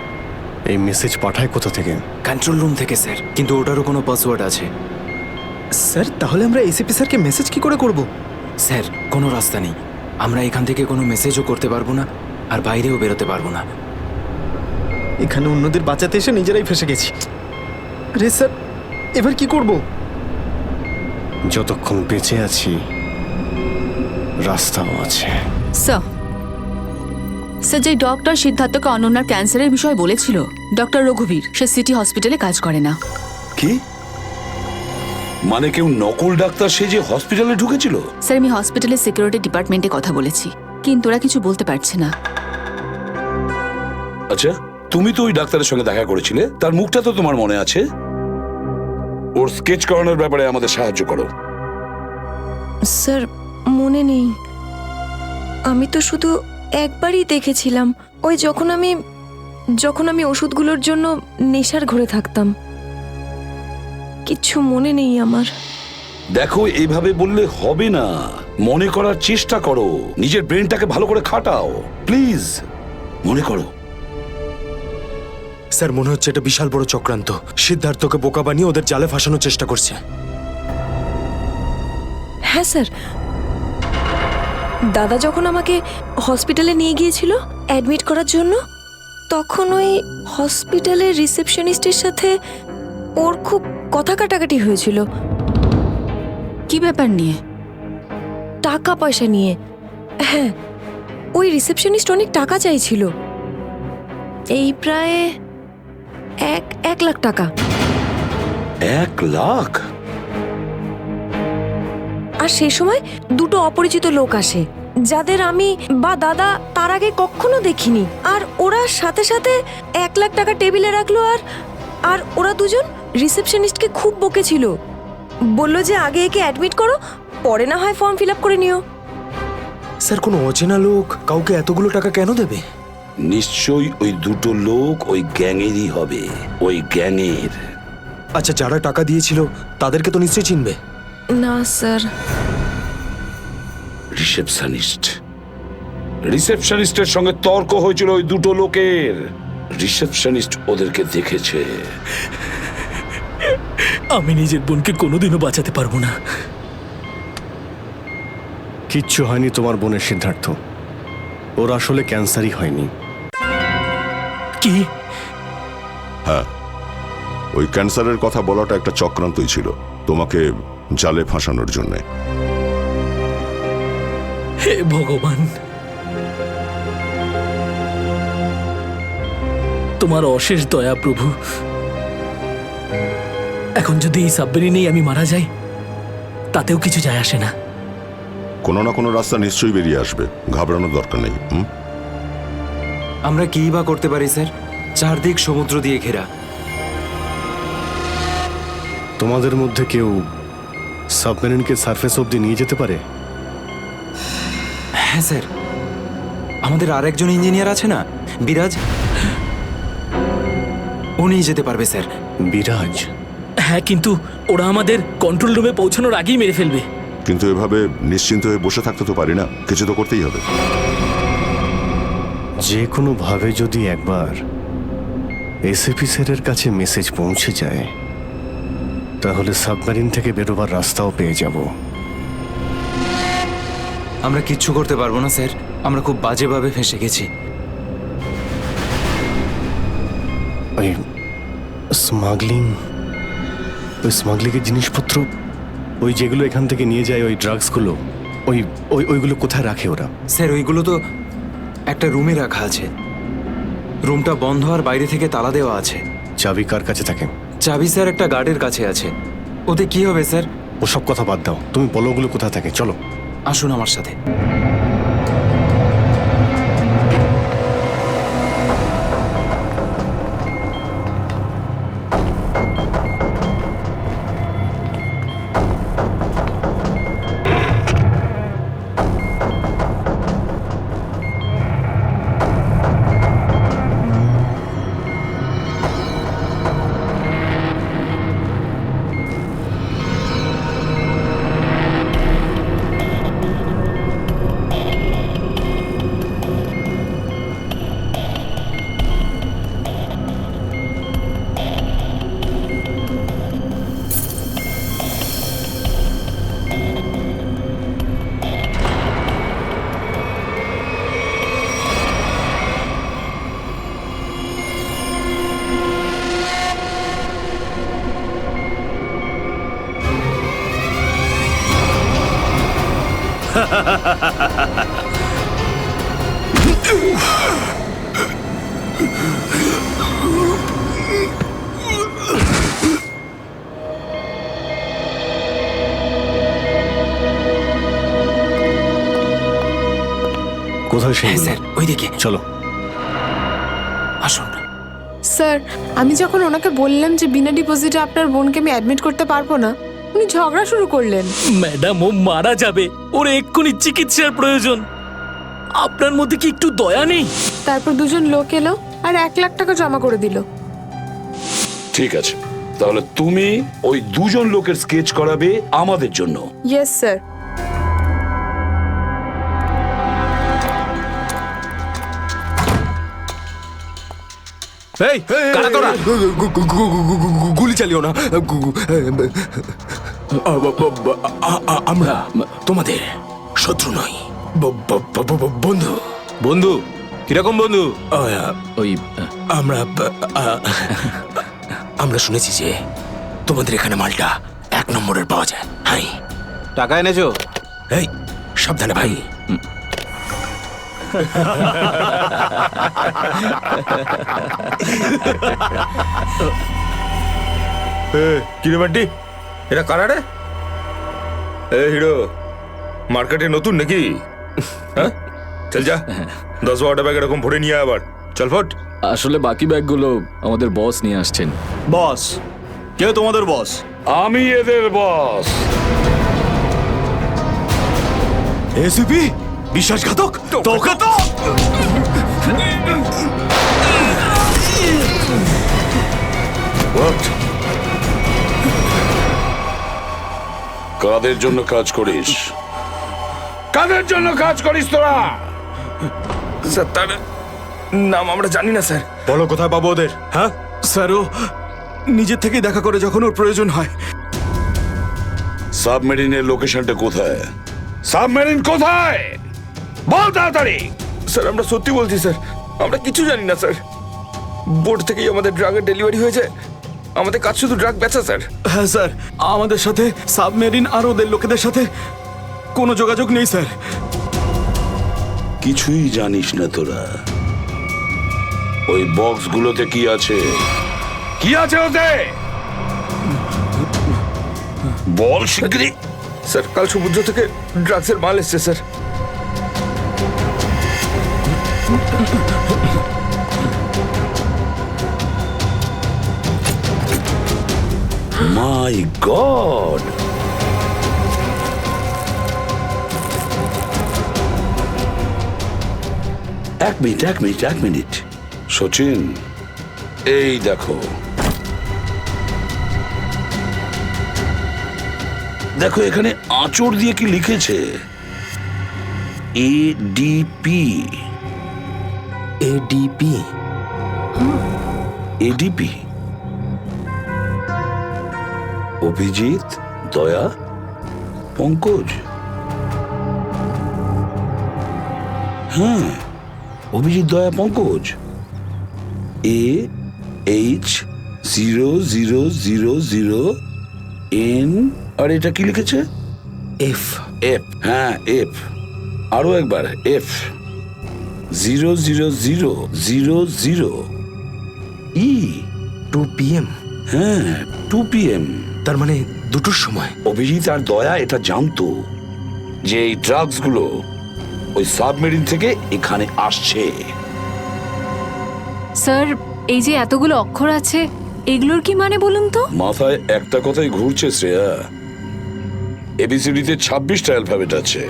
এই মেসেজ পাঠায় কোথা থেকে? কন্ট্রোল রুম থেকে স্যার, কিন্তু ওটারও কোনো পাসওয়ার্ড আছে। স্যার তাহলে আমরা এসিপি স্যারকে মেসেজ কি করে করব? স্যার কোনো রাস্তা নেই, আমরা এখান থেকে কোনো মেসেজও করতে পারবো না আর বাইরেও বেরোতে পারবো না। এখানে অন্যদের বাঁচাতে এসে নিজেরাই ফেসে গেছি। আরে স্যার এবার কি করব? যতক্ষণ বেঁচে আছি রাস্তাও আছে। স্যার স্যার, যে ডক্টর সিদ্ধার্থকে অনন্যার ক্যান্সারের বিষয়ে বলেছিল, ডক্টর রঘুবীর, সে সিটি হসপিটালে কাজ করে না। কি মানে কেউ নকল ডাক্তার সেজে হসপিটালে ঢুকেছিল? স্যার আমি হসপিটালের সিকিউরিটি ডিপার্টমেন্টে কথা বলেছি, কিন্তু ওরা কিছু বলতে পারছে না। আচ্ছা, তুমি তো ওই ডাক্তারের সঙ্গে দেখা করেছিলে, তার মুখটা তো তোমার মনে আছে। ওর স্কেচ করানোর ব্যাপারে আমাদের সাহায্য করো। স্যার মনে নেই, আমি তো শুধু একবারই দেখেছিলাম, ওই যখন আমি ওষুধগুলোর জন্য নেশার ঘরে থাকতাম। কিচ্ছু মনে নেই আমার। দেখো, এইভাবে বললে হবে না, মনে করার চেষ্টা করো, নিজের ব্রেনটাকে ভালো করে খাটাও প্লিজ, মনে করো। স্যার মনে হচ্ছে এটা বিশাল বড় চক্রান্ত। সিদ্ধার্থকে বোকা বানিয়ে ওদের জালে ফাঁসানোর চেষ্টা করছে। হ্যাঁ স্যার, দাদা যখন আমাকে হসপিটালে নিয়ে গিয়েছিল অ্যাডমিট করার জন্য, তখন ওই হসপিটালের রিসেপশনিস্টের সাথে ওর খুব কথা কাটাকাটি হয়েছিল। কি ব্যাপার নিয়ে? টাকা পয়সা নিয়ে। হ্যাঁ, ওই রিসেপশনিস্ট অনেক টাকা চাইছিল, এই প্রায় 1 লাখ টাকা। 1 লাখ? আর সেই সময় দুটো অপরিচিত লোক আসে, যাদের আমি বা দাদা তার আগে কখনো দেখিনি। আর ওরা সাথে সাথে 1 লাখ টাকা টেবিলে রাখলো। আর ওরা দুজন রিসেপশনিস্টকে খুব বকেছিল, বললো যে আগে একে অ্যাডমিট করো, পরে না হয় ফর্ম ফিল আপ করে নিও। স্যার কোনো অচেনা লোক কাউকে এতগুলো টাকা কেন দেবে? নিশ্চয়ই ওই দুটো লোক ওই গ্যাংয়েরই হবে, ওই গ্যাংয়ের। আচ্ছা, যারা টাকা দিয়েছিল তাদেরকে তো নিশ্চয়ই চিনবে। না স্যার। রিসেপশনিস্টের সঙ্গে তর্ক হয়েছিল ওই দুটো লোকের। রিসেপশনিস্ট ওদেরকে দেখেছে। আমি নিজের বোনকে কোনোদিনও বাঁচাতে পারবো না। কিচ্ছু হয়নি তোমার বোনের, সিদ্ধার্থ। ওর আসলে ক্যান্সারই হয়নি। কি? হ্যাঁ, ওই ক্যান্সারের কথা বলাটা একটা চক্রান্তই ছিল, তোমাকে জালে ফাঁসানোর জন্য। হে ভগবান, তোমার অশেষ দয়া প্রভু। এখন যদি এই সাবমেরিনেই আমি মারা যাই, তাতেও কিছু যায় আসে না। কোনো না কোনো রাস্তা নিশ্চয়ই বেরিয়ে আসবে, ঘাবড়ানোর দরকার নেই। আমরা কি বা করতে পারি স্যার? চারদিক সমুদ্র দিয়ে ঘেরা। তোমাদের মধ্যে কেউ সাবমেরিনকে সারফেস অবধি নিয়ে যেতে পারে? হ্যাঁ স্যার, আমাদের আরেকজন ইঞ্জিনিয়ার আছে না, বিরাজ, উনি যেতে পারবে স্যার। বিরাজ? হ্যাঁ, কিন্তু ওরা আমাদের কন্ট্রোল রুমে পৌঁছানোর আগেই মেরে ফেলবে। কিন্তু এভাবে নিশ্চিন্ত হয়ে বসে থাকতে তো পারি না, কিছু তো করতেই হবে। যে কোনো ভাবে যদি একবার এসএপি স্যারের কাছে মেসেজ পৌঁছে যায়, তাহলে সাবমেরিন থেকে বেরোবার রাস্তাও পেয়ে যাব। আমরা কিচ্ছু করতে পারবো না স্যার, আমরা খুব বাজেভাবে ফেঁসে গেছি। ওই স্মাগলিংয়ের জিনিসপত্র, ওই যেগুলো এখান থেকে নিয়ে যায়, ওই ড্রাগসগুলো, ওইগুলো কোথায় রাখে ওরা? স্যার ওইগুলো তো একটা রুমে রাখা আছে, রুমটা বন্ধ আর বাইরে থেকে তালা দেওয়া আছে। চাবি কার কাছে থাকে? চাবি স্যার একটা গার্ডের কাছে আছে। ওতে কি হবে স্যার? ওসব কথা বাদ দাও, তুমি বলো ওগুলো কোথায় থাকে। চলো আসুন আমার সাথে। কোথায় সেই স্যার ওইদিকে চলো। আসুন। স্যার আমি যখন ওনাকে বললাম যে বিনা ডিপোজিটে আপনার বোনকে আমি অ্যাডমিট করতে পারবো না, উনি ঝগড়া শুরু করলেন। ম্যাডাম ও মারা যাবে, ওর এক্ষুনি চিকিৎসার প্রয়োজন। আপনার মধ্যে কি একটু দয়া নেই? তারপর দুজন লোক এলো আর 1 লাখ টাকা জমা করে দিল। ঠিক আছে, তাহলে তুমি ওই দুজন লোকের স্কেচ করাবে আমাদের জন্য। Yes sir. এই কারা তোরা? গুলি চালিও না। আমরা তোমাদের শত্রু নই, বন্ধু। বন্ধু? কিরকম বন্ধু? ওই আমরা শুনেছি যে তোমাদের এখানে মালটা 1 নম্বরের পাওয়া যায়। হাই, টাকা এনেছো? এই সাবধানে ভাই। কিরে বান্টি, এরা কারা রে? এ হিরো, মার্কেটে নতুন নাকি? হ্যাঁ, চল যা 10-12টা ব্যাগ এরকম ভরে নিয়ে আবার চল ফট। আসলে বাকি ব্যাগগুলো আমাদের বস নিয়ে আসছেন। বস? কেউ তোমাদের বস? আমি এদের বস। এসিপি বিশ্বাসঘাতক, তোকে তো What? কাদের জন্য কাজ করিস? কাদের জন্য কাজ করিস তোরা? স্যার তার নাম আমরা জানি না স্যার। বলো কোথায় পাবো ওদের? হ্যাঁ স্যার, ও নিজের থেকেই দেখা করে যখন ওর প্রয়োজন হয়। সাবমেরিনের লোকেশনটা কোথায়? সাবমেরিন কোথায়? বল তাড়াতাড়ি। স্যার আমরা সত্যি বলছি স্যার, আমরা কিছু জানি না স্যার। বোট থেকেই আমাদের ড্রাগের ডেলিভারি হয়েছে, আমাদের কাজ শুধু ড্রাগ বেচা স্যার। হ্যাঁ স্যার, আমাদের সাথে সাবমেরিন আর ওদের লোকেদের সাথে কোনো যোগাযোগ নেই স্যার। কিছুই জানিস না তোরা? ওই বক্সগুলোতে কি আছে? কি আছে ওতে? বল শিগগিরই। স্যার কাল সমুদ্র থেকে ড্রাগসের মাল এসছে স্যার। মাই গড! এক মিনিট সচিন, এই দেখো দেখো এখানে আঁচড় দিয়ে কি লিখেছে? এডিপি। এডিপি? এডিপি অভিজিৎ, দয়া, পঙ্কজ। হ্যাঁ, অভিজিৎ, দয়া, পঙ্কজ। AH0000N। আর এটা কি লিখেছে? এফ। এফ, হ্যাঁ এফ। আরো একবার এফ। 00000E। 2 PM? হ্যাঁ, 2 PM। তার মানে 2টোর সময়। অভিজিৎ আর দয়া এটা জানতো যে এই ড্রাগস গুলো ওই সাবমেরিন থেকে এখানে আসছে। স্যার এই যে এতগুলো অক্ষর আছে, এগুলোর কি মানে বলুন তো? মাথায় একটা কথাই ঘুরছে শ্রেয়া। এবিসিডিতে 26টা অ্যালফাবেট আছে।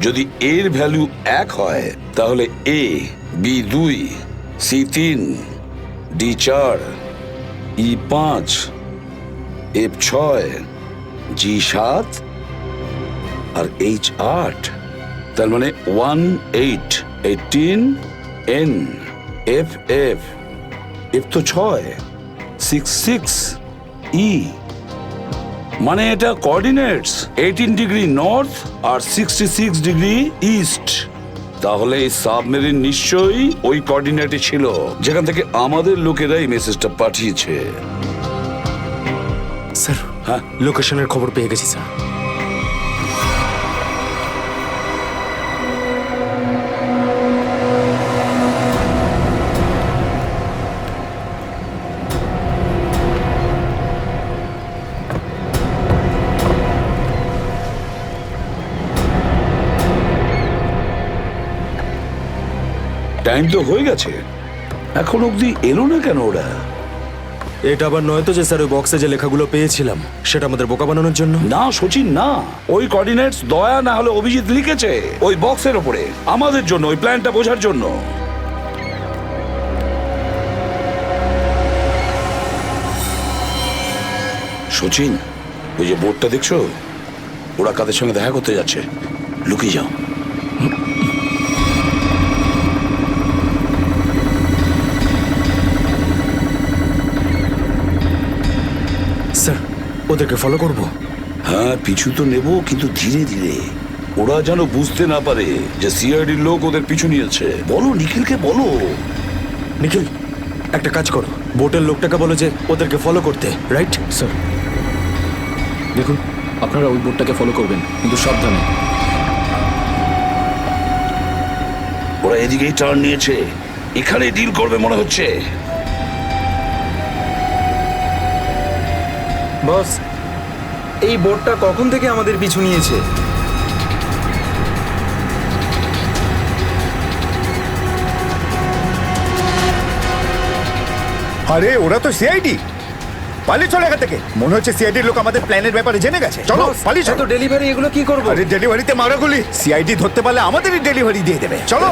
যদি এর ভ্যালু 1 হয় তাহলে A, B 2, C 3, D 4, E 5, F 6, G 7 R H 8। তার মানে 1 8 18 N F F F তো 6 6 6 E। মানে এটা কোঅর্ডিনেটস 18 ডিগ্রি নর্থ আর 66 ডিগ্রি ইস্ট। তাহলে এই সাবমেরিন নিশ্চয়ই ওই কোঅর্ডিনেটে ছিল যেখান থেকে আমাদের লোকেরা এই মেসেজটা পাঠিয়েছে। স্যার, হ্যাঁ লোকেশনের খবর পেয়ে গেছি স্যার। টাইম তো হয়ে গেছে, এখন অবধি এলো না কেন ওরা? এটা আবার নয় তো যে স্যার ওই বক্সে যে লেখাগুলো পেয়েছিলাম সেটা আমাদের বোকা বানানোর জন্য? না সচিন না, ওই কোঅর্ডিনেটস দয়া না হলে অভিজিৎ লিখেছে ওই বক্সের ওপরে আমাদের জন্য, ওই প্ল্যানটা বোঝার জন্য। সচিন, ওই যে বোর্ডটা দেখছো, ওরা কাদের সঙ্গে দেখা করতে যাচ্ছে, লুকিয়ে যাও। স্যার ওদেরকে ফলো করব? হ্যাঁ পিছু তো নেব, কিন্তু ধীরে ধীরে, ওরা যেন বুঝতে না পারে যে সিআইডির লোক ওদের পিছু নিয়েছে। বলো নিখিলকে, বলো। নিখিল একটা কাজ করো, বোটের লোকটাকে বলো যে ওদেরকে ফলো করতে, রাইট? স্যার দেখুন, আপনারা ওই বোর্ডটাকে ফলো করবেন, কিন্তু সাবধানে। ওরা এদিকেই টার্ন নিয়েছে, এখানে ডিল করবে মনে হচ্ছে। বস, এই বোটটা কখন থেকে আমাদের পিছু নিয়েছে? আরে ওরা তো সিআইডি, পালিয়ে চলে এখান থেকে। মনে হচ্ছে সিআইডির লোক আমাদের প্ল্যানের ব্যাপারে জেনে গেছে। চলো পালিয়ে চলো। ডেলিভারি এগুলো কি করবো? আরে ডেলিভারিতে মারাগুলি, সিআইডি ধরতে পারলে আমাদেরই ডেলিভারি দিয়ে দেবে। চলো।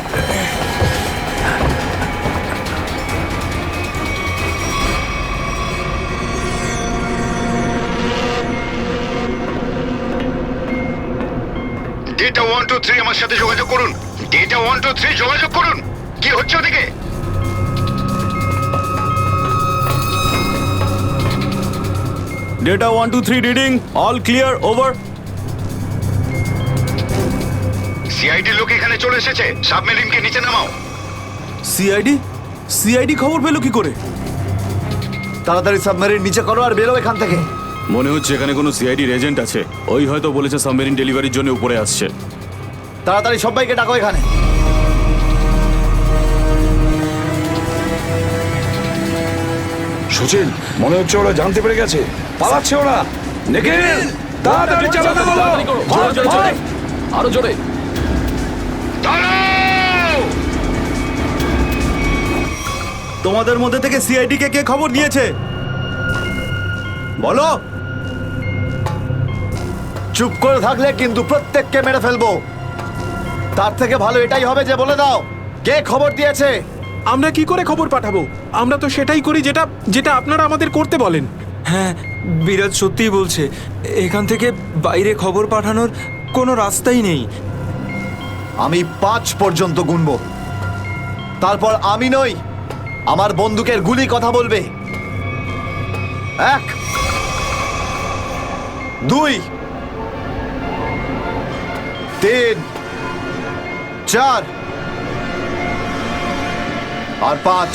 ডেটা 123 আমার সাথে যোগাযোগ করুন। ডেটা 123 যোগাযোগ করুন। কি হচ্ছে ওদিকে? Data 123 reading, all clear, over. CID লোক এখানে চলে এসেছে, সাবমেরিনকে নিচে নামাও। সিআইডি খবর পেলো কি করে? তাড়াতাড়ি সাবমেরিন নিচে করো আর বেরো এখান থেকে। মনে হচ্ছে এখানে কোনো সিআইডির এজেন্ট আছে, ওই হয়তো বলেছে সাবমেরিন ডেলিভারির জন্য উপরে আসছে। তাড়াতাড়ি সবাইকে ডাকো এখানে। সচিন, মনে হচ্ছে ওরা জানতে পেরে গেছে, পালাচ্ছে ওরা। নিখিল তাড়াতাড়ি চালাতে বলো। আরো জোরে। তোমাদের মধ্যে থেকে সিআইডি কে খবর নিয়েছে বলো। চুপ করে থাকলে কিন্তু প্রত্যেককে মেরে ফেলবো। তার থেকে ভালো এটাই হবে যে বলে দাও কে খবর দিয়েছে। আমরা কি করে খবর পাঠাবো? আমরা তো সেটাই করি যেটা যেটা আপনারা আমাদের করতে বলেন। হ্যাঁ, বিরাজ সত্যিই বলছে, এখান থেকে বাইরে খবর পাঠানোর কোনো রাস্তাই নেই। আমি 5 পর্যন্ত গুনবো, তারপর আমি নই, আমার বন্দুকের গুলি কথা বলবে। 1 2 3 4 আর 5।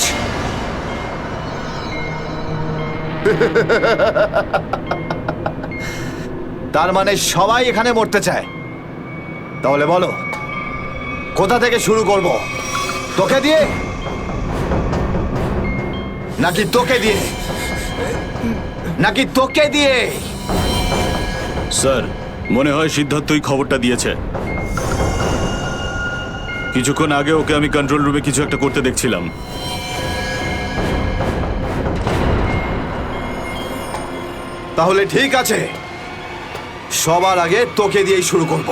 তার মানে সবাই এখানে মরতে চায়। তাহলে বলো কোথা থেকে শুরু করব? তোকে দিয়ে নাকি তোকে দিয়ে? নাকি তোকে দিয়ে? স্যার, মনে হয় সিদ্ধার্থই খবরটা দিয়েছে। কিছুক্ষণ আগে ওকে আমি কন্ট্রোল রুমে কিছু একটা করতে দেখছিলাম। তাহলে ঠিক আছে, সবার আগে তোকে দিয়েই শুরু করব।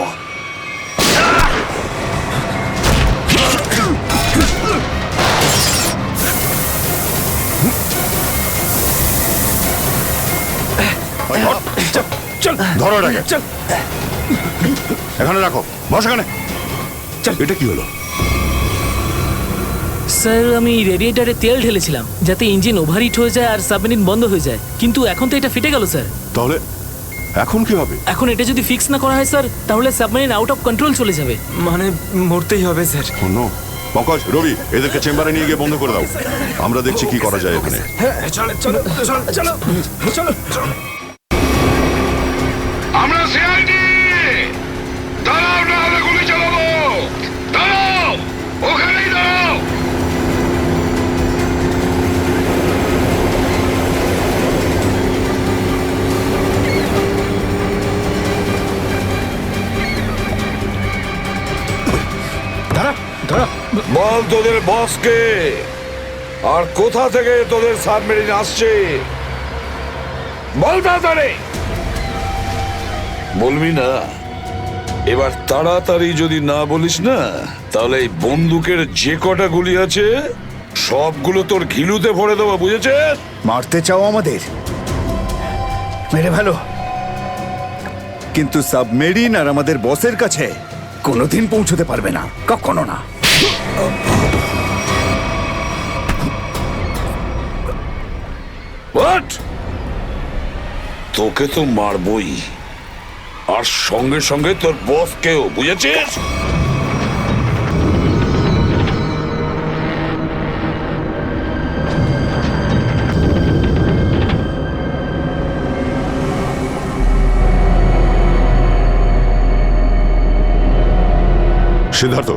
ধরো এটাকে, এখানে রাখো, বস এখানে। এটা কি হলো? স্যার, আমি রেডিয়েটারে তেল ঢেলেছিলাম যাতে ইঞ্জিন ওভারহিট হয়ে যায় আর সাবমেরিন বন্ধ হয়ে যায়, কিন্তু এখন তো এটা ফেটে গেল স্যার। তাহলে এখন কি হবে? এখন এটা যদি ফিক্স না করা হয় স্যার, তাহলে সাবমেরিন আউট অফ কন্ট্রোল চলে যাবে। মানে মরতেই হবে স্যার। পঙ্কজ, রবি, এদেরকে চেম্বারে নিয়ে গিয়ে বন্ধ করে দাও। আমরা দেখছি কি করা যায় এখানে। আমরা সিআইডি, দাঁড়াও না হলে গুলি চালাবো। দাঁড়াও, ওখানেই দাঁড়াও। দাঁড়া দাঁড়া বল তোদের বসকে, আর কোথা থেকে তোদের সাবমেরিন আসছে বল তাড়াতাড়ি। বলবি না? এবার তাড়াতাড়ি যদি না বলিস না, তাহলে এই বন্দুকের যে কটা গুলি আছে সবগুলো তোর ঘিলুতে ভরে দেবো, বুঝেছিস? মারতে চাও আমাদের? মেরে ভালো, কিন্তু সাবমেরিন আর আমাদের বসের কাছে কোনোদিন পৌঁছতে পারবে না, কখনো না। What? তোকে তো মারবই, আর সঙ্গে সঙ্গে তোর বসকেও, বুঝেছিস? সিদ্ধার্থ,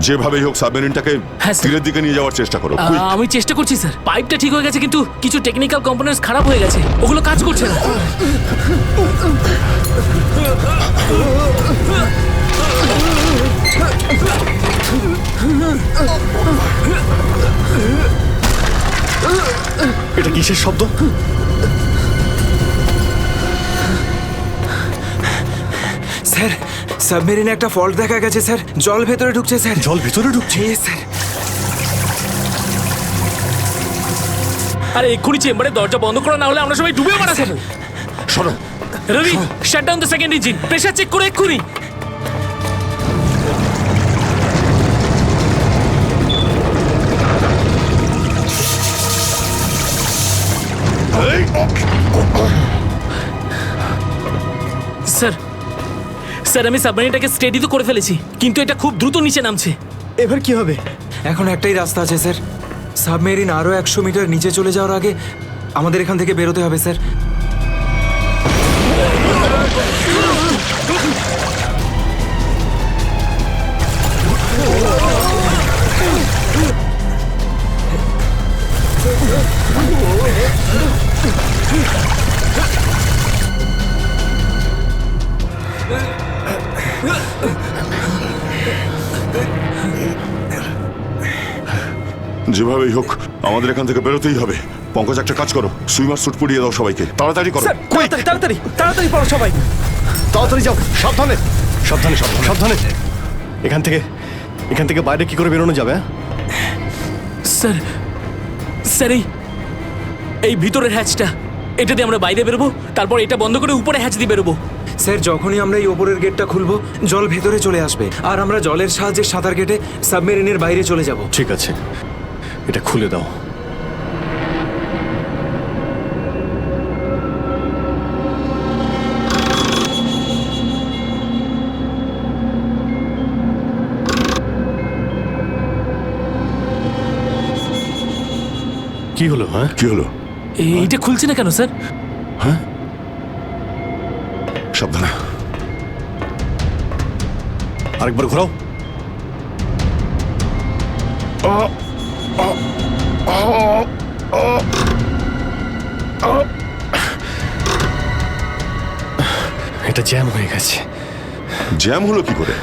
যেভাবেই হোক সাবমেরিনটাকে তীরের দিকে নিয়ে যাওয়ার চেষ্টা করো। quick! আমি চেষ্টা করছি স্যার। পাইপটা ঠিক হয়ে গেছে, কিন্তু কিছু টেকনিক্যাল কম্পোনেন্টস খারাপ হয়ে গেছে, ওগুলো কাজ করছে না। এটা কিসের শব্দ? স্যার, সাবমেরিনে একটা ফল্ট দেখা গেছে স্যার। জল ভেতরে ঢুকছে স্যার। জল ভেতরে ঢুকছে? স্যার। আরে এক্ষুনি চেম্বারে দরজা বন্ধ করা, না হলে আমরা সবাই ডুবে মারা স্যার। শোনো Ravi, shut down the second engine, pressure check করে এক্ষুনি। স্যার, স্যার আমি সাবমেরিনটাকে স্টেডি তো করে ফেলেছি, কিন্তু এটা খুব দ্রুত নিচে নামছে। এবার কি হবে? এখন একটাই রাস্তা আছে স্যার। সাবমেরিন আরো 100 মিটার নিচে চলে যাওয়ার আগে আমাদের এখান থেকে বেরোতে হবে স্যার। যেভাবেই হোক আমাদের এখান থেকে বেরোতেই হবে। পঙ্কজ, একটা কাজ করো, সুইমার স্যুট পরিয়ে দাও সবাইকে, তাড়াতাড়ি করো। তাড়াতাড়ি তাড়াতাড়ি পড়ো সবাই, তাড়াতাড়ি যাও, সাবধানে সাবধানে সাবধানে সাবধানে। এখান থেকে বাইরে কি করে বেরোনো যাবে? স্যার, স্যার এই ভিতরের হ্যাচটা, এটা দিয়ে আমরা বাইরে বেরোবো, তারপর এটা বন্ধ করে উপরে হ্যাচ দিয়ে বেরোবো। স্যার, যখনই আমরা এই ওপরের গেটটা খুলবো জল ভেতরে চলে আসবে, আর আমরা জলের সাহায্যে সাঁতার কেটে সাবমেরিনের বাইরে চলে যাব। ঠিক আছে, এটা খুলে দাও। কি হলো? হ্যাঁ, কি হলো? এইটা খুলছে না কেন স্যার? হ্যাঁ, সাবধানে, আরেকবার ঘোরাও। এটা জ্যাম হয়ে গেছে। জ্যাম হলো কি করে?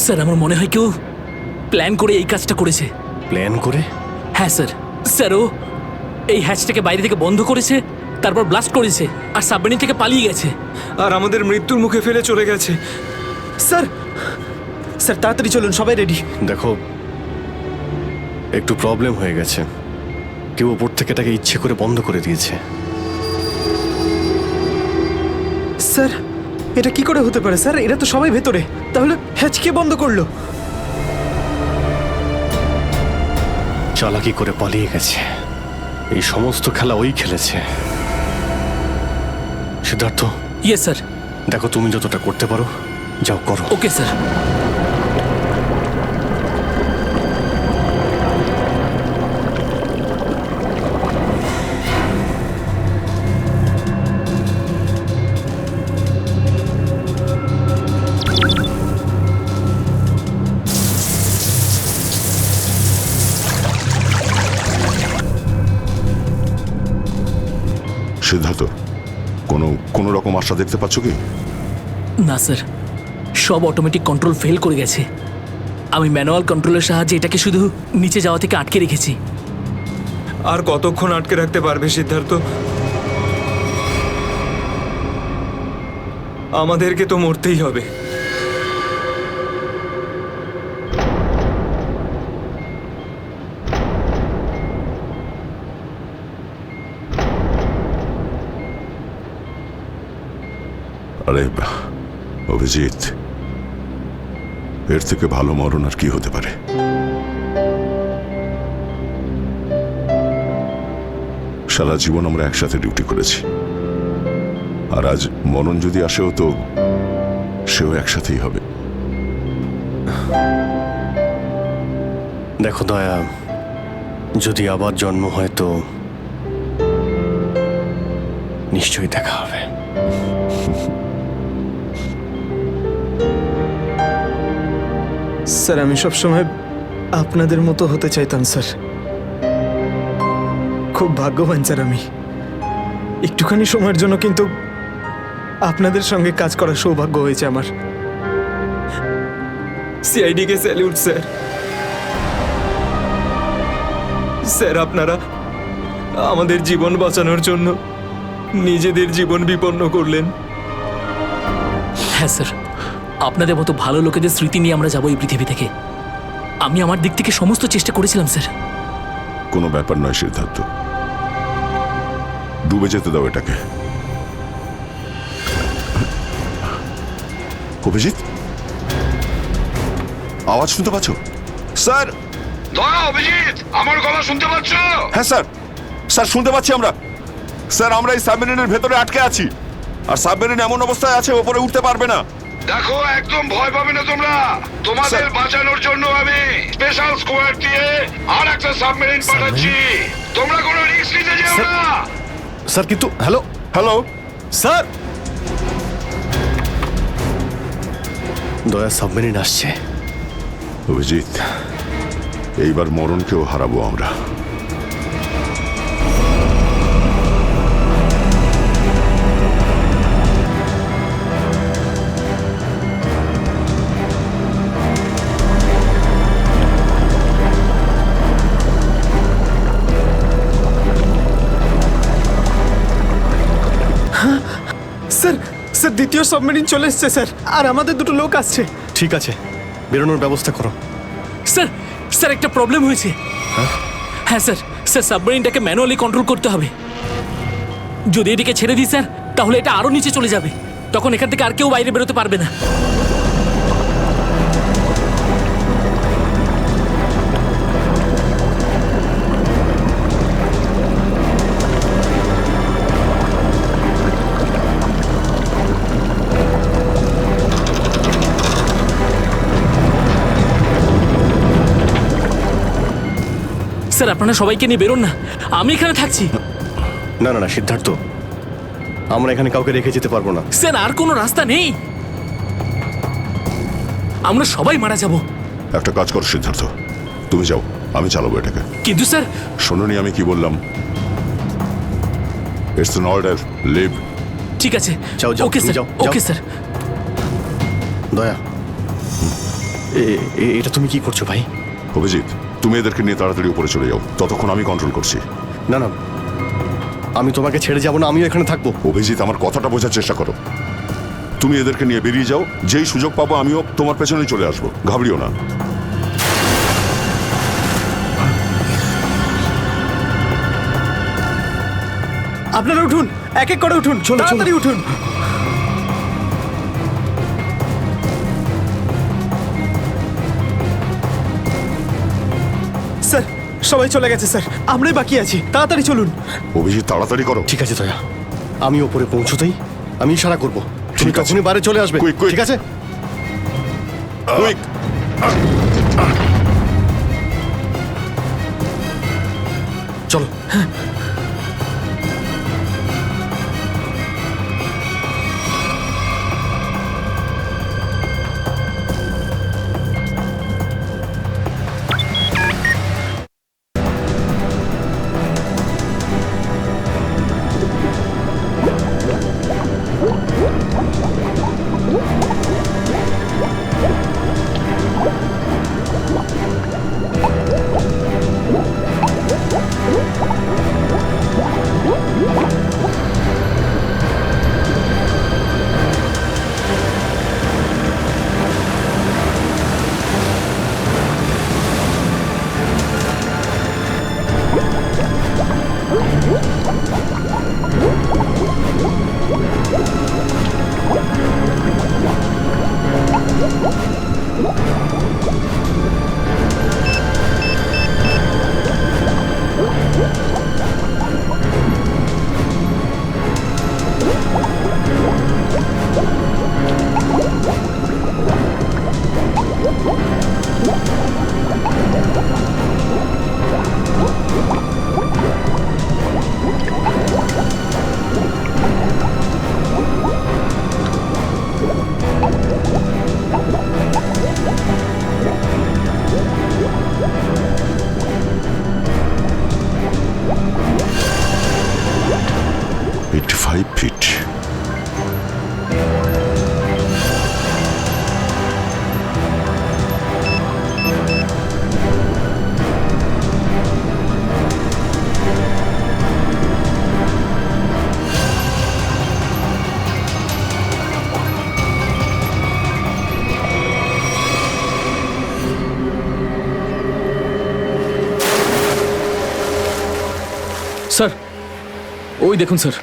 স্যার আমার মনে হয় কেউ প্ল্যান করে এই কাজটা করেছে। প্ল্যান করে? হ্যাঁ স্যার। স্যার ও এই হ্যাচটাকে বাইরে থেকে বন্ধ করেছে, তারপর ব্লাস্ট করেছে, আর সাবমেরিন থেকে পালিয়ে গেছে, আর আমাদের মৃত্যুর মুখে ফেলে চলে গেছে। স্যার, স্যার তাড়াতাড়ি চলুন, সবাই রেডি। দেখো, একটু প্রবলেম হয়ে গেছে। কেউ ওপর থেকে তাকে ইচ্ছে করে বন্ধ করে দিয়েছে। স্যার, এটা কি করে হতে পারে স্যার? এরা তো সবাই ভেতরে, তাহলে হ্যাচ কে বন্ধ করলো? চালাকি করে পালিয়ে গেছে। এই সমস্ত খেলা ওই খেলেছে। সিদ্ধার্থ। Yes sir. দেখো, তুমি যতটা করতে পারো যাও করো। Okay sir. সিদ্ধার্থ, কোনো রকম আশা দেখতে পাচ্ছ কি? না স্যার, সব অটোমেটিক কন্ট্রোল ফেল করে গেছে। আমি ম্যানুয়াল কন্ট্রোলের সাহায্যে এটাকে শুধু নিচে যাওয়া থেকে আটকে রেখেছি। আর কতক্ষণ আটকে রাখতে পারবে সিদ্ধার্থ? আমাদেরকে তো মরতেই হবে। আরে অভিজিৎ, এর থেকে ভালো মরণ আর কি হতে পারে? সারা জীবন আমরা একসাথে ডিউটি করেছি, আর আজ মরণ যদি আসেও তো সেও একসাথেই হবে। দেখো দয়া, যদি আবার জন্ম হয় তো নিশ্চয়ই দেখা হবে। স্যার, আমি সবসময় আপনাদের মতো হতে চাইতাম স্যার। খুব ভাগ্যবান স্যার আমি। একটুখানি সময়ের জন্য কিন্তু আপনাদের সঙ্গে কাজ করার সৌভাগ্য হয়েছে আমার। সিআইডি কে স্যালিউট স্যার। স্যার, আপনারা আমাদের জীবন বাঁচানোর জন্য নিজেদের জীবন বিপন্ন করলেন। হ্যাঁ স্যার, আপনাদের মতো ভালো লোকেদের স্মৃতি নিয়ে আমরা যাবো এই পৃথিবী থেকে। আমি আমার দিক থেকে সমস্ত চেষ্টা করেছিলাম স্যার। কোনো ব্যাপার নয় সিদ্ধার্থ, ডুবে যেতে দাও এটাকে। অভিজিৎ, আওয়াজ শুনতে পাচ্ছ? স্যার, দয়া, অভিজিৎ, আমার গলা শুনতে পাচ্ছ? হ্যাঁ স্যার, স্যার শুনতে পাচ্ছি আমরা। স্যার, আমরা এই সাবমেরিনের ভেতরে আটকে আছি, আর সাবমেরিন এমন অবস্থায় আছে ওপরে উঠতে পারবে না। দেখো, একদম ভয় পাবে না তোমরা। তোমাদের বাঁচানোর জন্য আমি স্পেশাল স্কোয়াড দিয়ে আর একটা সাবমেরিন পাঠাচ্ছি। তোমরা কোনো রিস্ক নিতে যেও না। স্যার কিন্তু হ্যালো হ্যালো স্যার, দয়া সাবমেরিন আসছে। অভিজিৎ, এইবার মরণকেও হারাবো আমরা। স্যার, স্যার দ্বিতীয় সাবমেরিন চলে এসছে স্যার, আর আমাদের দুটো লোক আসছে। ঠিক আছে, বেরোনোর ব্যবস্থা করো। স্যার, স্যার একটা প্রবলেম হয়েছে। হ্যাঁ স্যার, স্যার সাবমেরিনটাকে ম্যানুয়ালি কন্ট্রোল করতে হবে। যদি এদিকে ছেড়ে দিই স্যার, তাহলে এটা আরো নিচে চলে যাবে। তখন এখান থেকে আর কেউ বাইরে বেরোতে পারবে না। স্যার, আপনারা সবাইকে নিয়ে বেরোন না, আমি এখানে থাকছি। না না না সিদ্ধার্থ, আমরা এখানে কাউকে রেখে যেতে পারবো না। স্যার, আর কোনো রাস্তা নেই, আমরা সবাই মারা যাব। একটা কাজ করো সিদ্ধার্থ, তুমি যাও, আমি চালাবো এটাকে। কিন্তু স্যার, শোনোনি আমি কি বললাম? It's an order, leave. ঠিক আছে, যাও যাও, ওকে তুমি স্যার, যাও, ওকে যাও। স্যার। দয়া, এটা তুমি কি করছো ভাই? অভিজিৎ, তুমি এদেরকে নিয়ে তাড়াতাড়ি উপরে চলে যাও, ততক্ষণ আমি কন্ট্রোল করছি। না না, আমি তোমাকে ছেড়ে যাবো না, আমিও এখানে থাকবো। অভিজিৎ, আমার কথাটা বোঝার চেষ্টা করো। তুমি এদেরকে নিয়ে বেরিয়ে যাও, যেই সুযোগ পাবো আমিও তোমার পেছনেই চলে আসবো, ঘাবড়িও না। আপনারা উঠুন, এক এক করে উঠুন, তাড়াতাড়ি উঠুন। স্যার, সবাই চলে গেছে স্যার, আমরাই বাকি আছি, তাড়াতাড়ি চলুন। অভিজিৎ, তাড়াতাড়ি করো। ঠিক আছে দয়া, আমি ওপরে পৌঁছতেই আমি ইশারা করবো, তুমি ঠিক আছে। তখনই বাইরে চলে আসবে। Quick, quick. ঠিক আছে? কুইক। চলো। 85 ফিট। স্যার ওই দেখুন স্যার।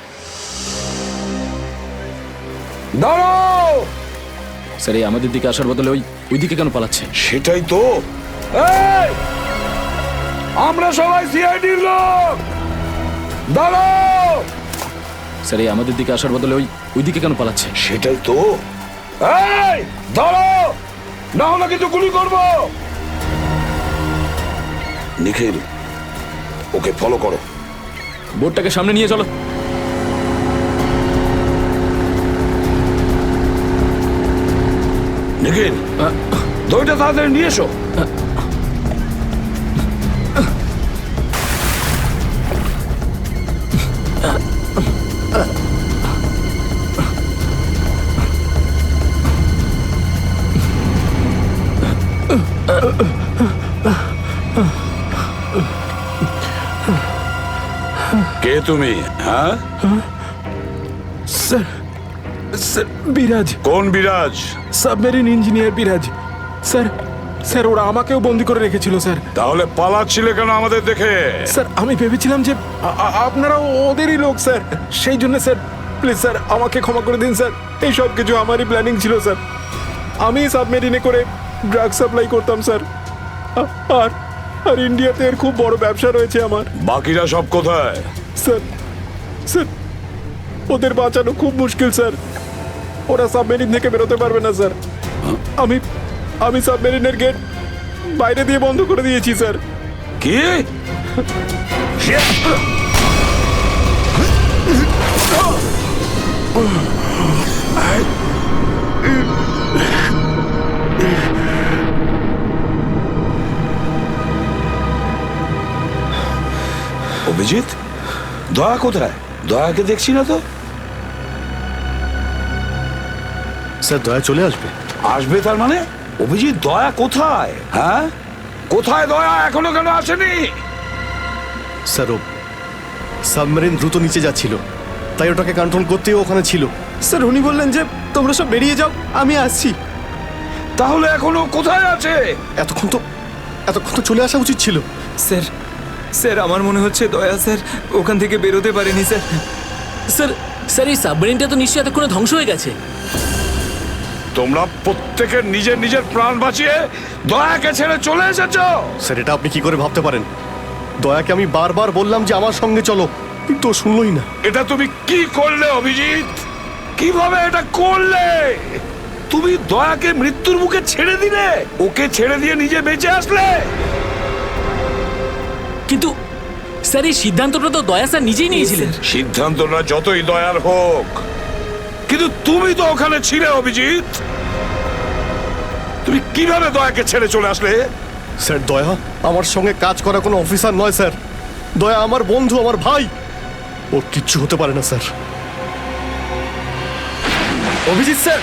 দাঁড়াও! স্যার এই আমাদের দিকে আসার বদলে ওই দিকে কেন পালাচ্ছে? সেটাই তো। এই! আমরা সবাই সিআইডির লোক। দাঁড়াও! স্যার এই আমাদের দিকে আসার বদলে ওই দিকে কেন পালাচ্ছে? সেটাই তো। এই! দাঁড়াও! না হলে কিন্তু গুলি করব। নিখিল, ওকে ফলো করো। বোর্ডটাকে সামনে নিয়ে চলো। নিখিল, দইটা তাড়াতাড়ি নিয়ে এসো। কে তুমি? হ্যাঁ স্যার, স্যার বিরাজ। কোন বিরাজ? সাবমেরিন ইঞ্জিনিয়ার বিরাজ। স্যার, স্যার ওরা আমাকেও বন্দি করে রেখেছিল স্যার। তাহলে পালাচ্ছিলে কেন আমাদের দেখে? স্যার আমি ভেবেছিলাম যে আপনারা ওদেরই লোক স্যার, সেই জন্য স্যার প্লিজ স্যার আমাকে ক্ষমা করে দিন স্যার। এই সব কিছু আমারই প্ল্যানিং ছিল স্যার। আমি সাবমেরিনে করে ড্রাগ সাপ্লাই করতাম স্যার। আর আর ইন্ডিয়াতে এর খুব বড় ব্যবসা রয়েছে আমার। বাকিরা সব কোথায়? স্যার, স্যার ওদের বাঁচানো খুব মুশকিল স্যার। ওরা সাবমেরিন থেকে বেরোতে পারবে না স্যার। আমি সাবমেরিনের গেট বাইরে দিয়ে বন্ধ করে দিয়েছি স্যার। কি? অভিজিৎ, দয়া কোথায়? দয়াকে দেখছি না তো। স্যার দয়া চলে আসবে। আসবে তার মানে? অভিজিৎ, দয়া কোথায়? হ্যাঁ, কোথায় দয়া? এখনো কেন আসেনি? স্যার ও সাবমেরিন দ্রুত নিচে যাচ্ছিল, তাই ওটাকে কন্ট্রোল করতেই ওখানে ছিল। স্যার উনি বললেন যে তোমরা সব বেরিয়ে যাও, আমি আসছি। তাহলে এখনো কোথায় আছে? এতক্ষণ তো চলে আসা উচিত ছিল। স্যার, স্যার আমার মনে হচ্ছে দয়া স্যার ওখান থেকে বেরোতে পারেনি স্যার। স্যার স্যার এই সাবমেরিনটা তো নিশ্চয়ই এতক্ষণে ধ্বংস হয়ে গেছে। তোমরা প্রত্যেকে নিজের নিজের প্রাণ বাঁচিয়ে দয়াকে ছেড়ে চলে এসেছো। স্যার এটা আপনি কি করে ভাবতে পারেন? দয়াকে আমি বারবার বললাম যে আমার সঙ্গে চলো, কিন্তু ও শুনলই না। এটা তুমি কি করলে অভিজিৎ? কিভাবে এটা করলে? তুমি দয়াকে মৃত্যুর মুখে ছেড়ে দিলে, ওকে ছেড়ে দিয়ে নিজে বেঁচে আসলে। কিন্তু স্যার এই সিদ্ধান্তটা তো দয়া স্যার নিজেই নিয়েছিলেন। সিদ্ধান্তটা যতই দয়ার হোক, কিন্তু তুমি তো ওখানে ছিলে অভিজিৎ। তুমি কিভাবে দয়াকে ছেড়ে চলে আসলে? স্যার দয়া আমার সঙ্গে কাজ করা কোনো অফিসার নয় স্যার। দয়া আমার বন্ধু, আমার ভাই। ওর কিচ্ছু হতে পারে না স্যার। অভিজিৎ স্যার,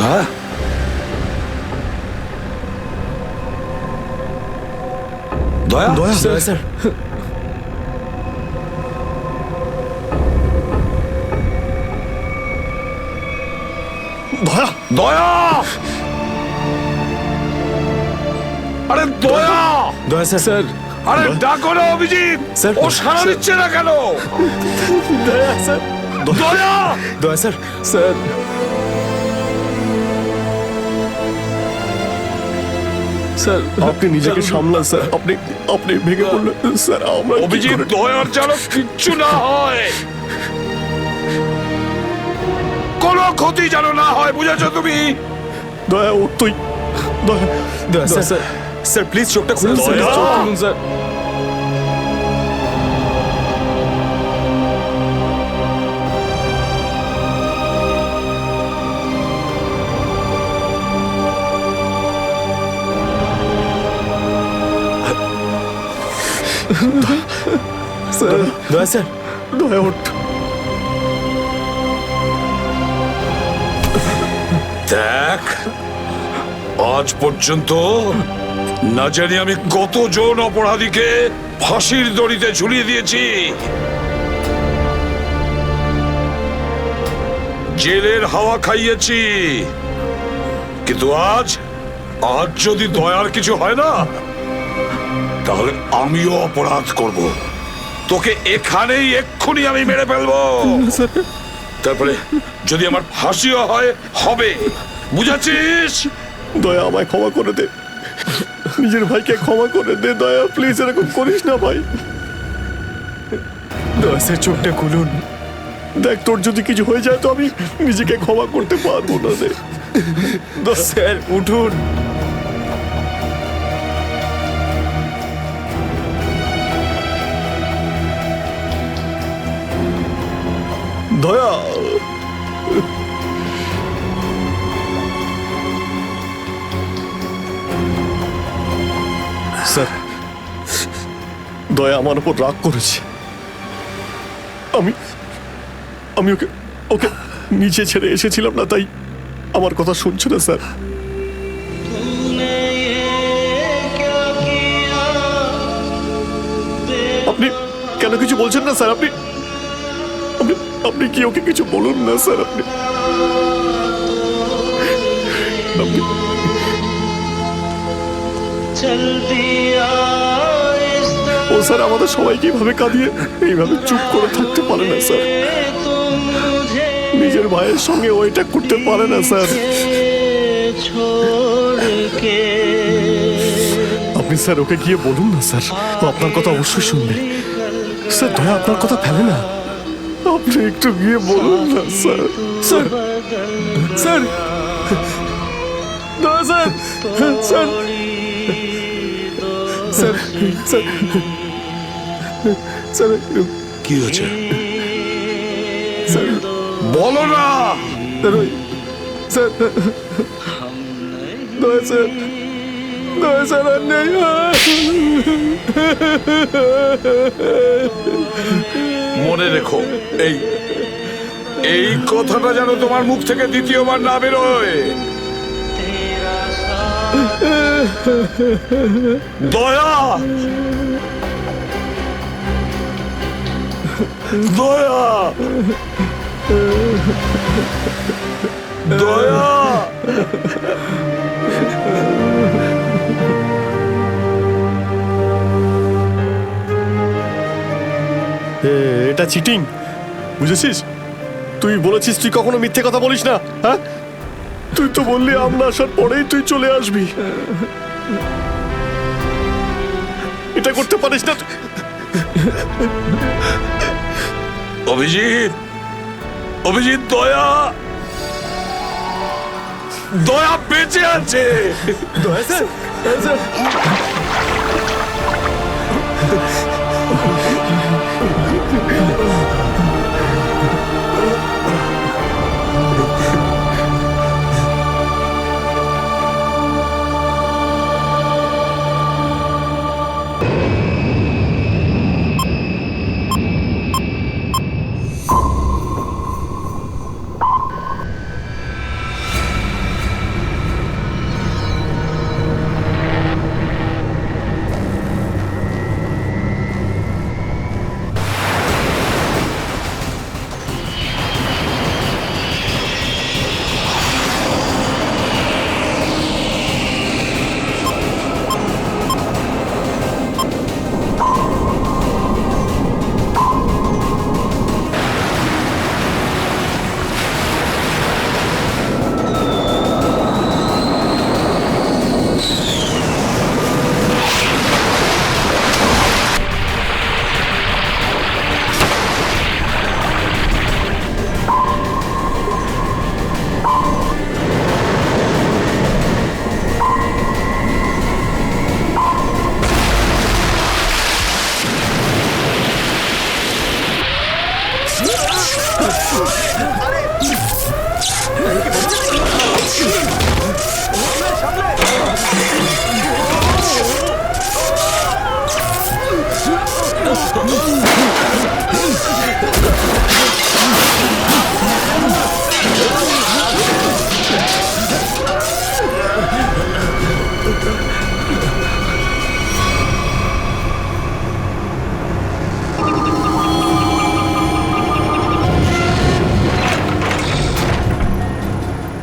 দয়া দয়া দয়া স্যার দয়া দয়া আরে দয়া দয়া স্যার আরে ডাকো না অভিজিৎ স্যার, ও সাড়া স্যার। দিচ্ছে না কেন? দয়া স্যার দয়া দয়া স্যার স্যার স্যার আপনি নিজেকে সামলান স্যার আপনি আপনি ভেঙে পড়লেন স্যার আমরা কি অভিজিৎ করে- দয়ার যেন কিচ্ছু না হয়, কোনো ক্ষতি যেন না হয়, বুঝেছো তুমি? দয়া ও তুই দয়া দয়া স্যার স্যার প্লিজ চোখটা খুলুন স্যার দয়া! চোখ খুলুন স্যার স্যার দয়া স্যার দয়া ওঠ দেখ, আজ পর্যন্ত না জানি আমি কতজন অপরাধীকে ফাঁসির দড়িতে ঝুলিয়ে দিয়েছি, জেলের হাওয়া খাইয়েছি, কিন্তু আজ আজ যদি দয়ার কিছু হয় না, তাহলে আমিও অপরাধ করব, তোকে এখানেই এক্ষুনি আমি মেরে ফেলবো। তারপরে যদি আমার ফাঁসিও হয়, হবে, বুঝেছিস? দয়া আমায় ক্ষমা করে দে নিজের ভাইকে ক্ষমা করে দে দয়া প্লিজ এরকম করিস না ভাই দয়া স্যার চোখটা খুলুন দেখ তোর যদি কিছু হয়ে যায় তো আমি নিজেকে ক্ষমা করতে পারবো না রে দয়া স্যার উঠুন দয়া স্যার দয়া আমার উপর রাগ করেছে আমি আমি ওকে ওকে নিচে ছেড়ে এসেছিলাম না তাই আমার কথা শুনছে না স্যার আপনি কেন কিছু বলছেন না স্যার আপনি আপনি আপনি কি ওকে কিছু বলুন না স্যার আপনি আপনি ও স্যার আমাদের সবাইকে এইভাবে কাঁদিয়ে এইভাবে চুপ করে থাকতে পারে না স্যার নিজের ভাইয়ের সঙ্গে ও এটা করতে পারে না স্যার আপনি স্যার ওকে গিয়ে বলুন না স্যার ও আপনার কথা অবশ্যই শুনবে স্যার দয়া আপনার কথা ফেলে না আপনি একটু গিয়ে বলুন না স্যার স্যার স্যার দয়া sir sir sir sir sir কি হয়েছে স্যার বলো না। স্যার ওই স্যার দয়া স্যার দয়া স্যার আর নেই মনে রেখো, এই এই কথাটা যেন তোমার মুখ থেকে দ্বিতীয়বার না বেরোয়। দয়া দয়া দয়া এটা চিটিং বুঝেছিস তুই বলেছিস তুই কখনো মিথ্যে কথা বলিস না হ্যাঁ তুই তো বললি আমরা আসার পরেই তুই চলে আসবি এটা করতে পারিস না অভিজিৎ অভিজিৎ দয়া দয়া বেঁচে আছে। দয়া স্যার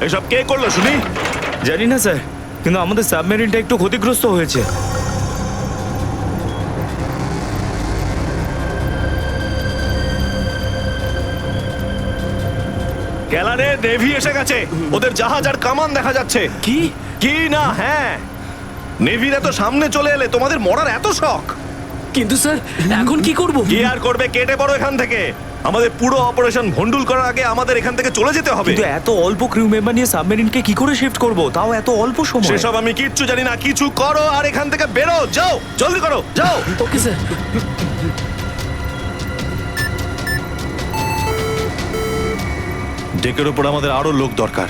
এসব কে করলো শুনি? জানি না স্যার, কিন্তু আমাদের সাবমেরিনটা একটু ক্ষতিগ্রস্ত হয়েছে। গ্যালারে নেভি এসে গেছে, ওদের জাহাজ আর কামান দেখা যাচ্ছে। কি কি না? হ্যাঁ, নেভির এত সামনে চলে এলে তোমাদের মরার এত শখ। কিন্তু স্যার এখন কি করব? কি আর করবে, কেটে পড়ো এখান থেকে। আমাদের পুরো অপারেশন ভন্ডুল করার আগে আমাদের এখান থেকে চলে যেতে হবে। কিন্তু এত অল্প ক্রিউ মেম্বার নিয়ে সাবমেরিনকে কি করে শিফট করব, তাও এত অল্প সময়? সেসব আমি কিচ্ছু জানি না। কিছু করো আর এখান থেকে বেরো, যাও, জলদি করো, যাও। Okay sir. ডেকের উপর আমাদের আরো লোক দরকার।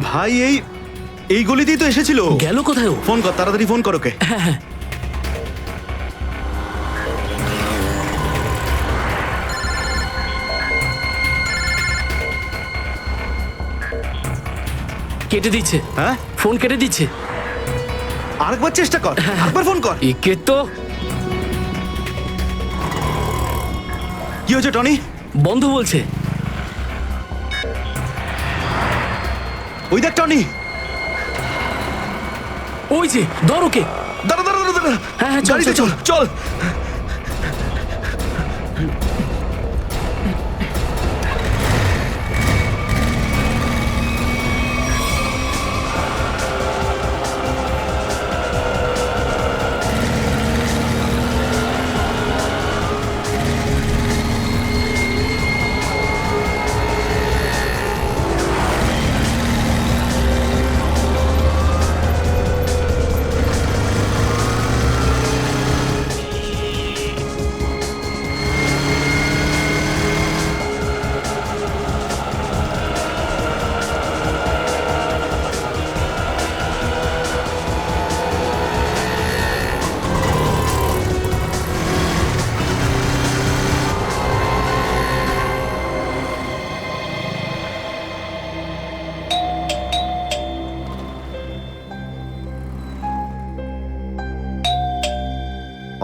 ভাই এই গলিতেই তো এসেছিল। গেল কোথায় ও? ফোন কর, তাড়াতাড়ি ফোন কর ওকে। হ্যাঁ। কেটে দিচ্ছে। হ্যাঁ, ফোন কেটে দিচ্ছে। আরেকবার চেষ্টা কর, আরেকবার ফোন কর। একে তো কি হয়েছে টনি? বন্ধ বলছে। ওই দেখ টনি, ওই যে ধর ওকে। দাঁড়া দাঁড়া দাঁড়া দাঁড়া। হ্যাঁ, চল, গাড়িতে চল, চল চল।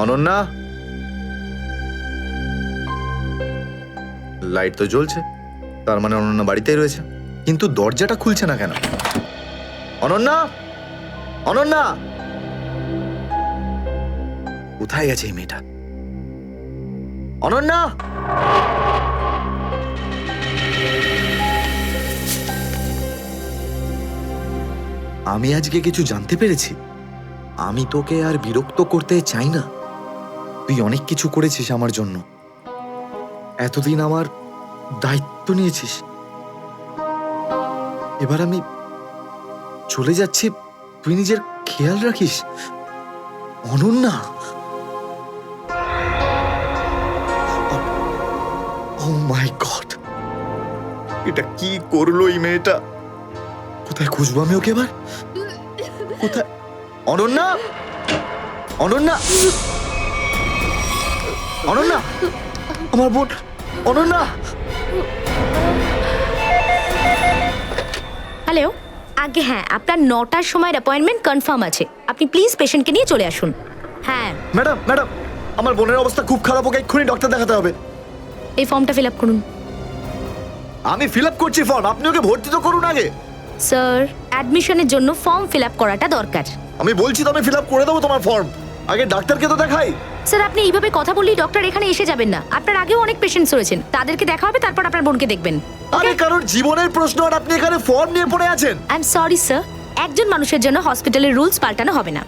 অনন্যা, লাইট তো জ্বলছে, তার মানে অনন্যা বাড়িতেই রয়েছে, কিন্তু দরজাটা খুলছে না কেন? অনন্যা, অনন্যা, কোথায় গেছে এই মেয়েটা? অনন্যা, আমি আজকে কিছু জানতে পেরেছি। আমি তোকে আর বিরক্ত করতে চাই না। তুই অনেক কিছু করেছিস আমার জন্য, এতদিন আমার দায়িত্ব নিয়েছিস। এবার আমি চলে যাচ্ছি, তুই নিজের খেয়াল রাখিস। অনন্যা, ও মাই গড, এটা কি করলো এই মেয়েটা? কোথায় খুঁজবো আমি ওকে এবার? কোথায়? অনন্যা, অনন্যা, অনন্যা, আমার বোন অনন্যা। হ্যালো, আগে হ্যাঁ, আপনার 9টার সময় অ্যাপয়েন্টমেন্ট কনফার্ম আছে। আপনি প্লিজ পেশেন্টকে নিয়ে চলে আসুন। হ্যাঁ ম্যাডাম, ম্যাডাম, আমার বোনের অবস্থা খুব খারাপ, ওকে এক্ষুনি ডক্টর দেখাতে হবে। এই ফর্মটা ফিল আপ করুন। আমি ফিল আপ করছি ফর্ম, আপনি ওকে ভর্তি তো করুন আগে। স্যার, অ্যাডমিশনের জন্য ফর্ম ফিল আপ করাটা দরকার। আমি বলছি তো, আমি ফিল আপ করে দেবো তোমার ফর্ম, আগে ডাক্তারকে তো দেখাই। স্যার, আপনি এইভাবে কথা বললেই ডক্টর এখানে এসে যাবেন না। আপনার আগেও অনেক পেশেন্টস রয়েছেন, তাদেরকে দেখা হবে, তারপর আপনার বোনকে দেখবেন। আরে কারোর জীবনের প্রশ্ন আর আপনি এখানে ফর্ম নিয়ে পড়ে আছেন। আই এম সরি স্যার, একজন মানুষের জন্য হসপিটালের রুলস পাল্টানো হবে না।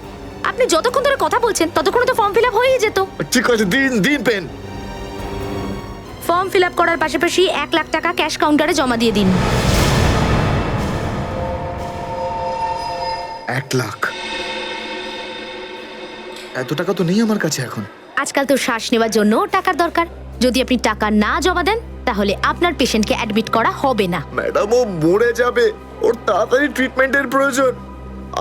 আপনি যতক্ষণ ধরে কথা বলছেন ততক্ষণ তো ফর্ম ফিল আপ হয়েই যেত। ঠিক আছে, দিন দিন পেন। ফর্ম ফিল আপ করার পাশাপাশি 1 লাখ টাকা ক্যাশ কাউন্টারে জমা দিয়ে দিন। 1 লাখ? এত টাকা তো নেই আমার কাছে এখন। আজকাল তো শ্বাস নেওয়ার জন্য টাকার দরকার। যদি আপনি টাকা না জমা দেন তাহলে আপনার পেশেন্টকে অ্যাডমিট করা হবে না। ম্যাডাম, ও মরে যাবে, ওর তাড়াতাড়ি ট্রিটমেন্টের প্রয়োজন।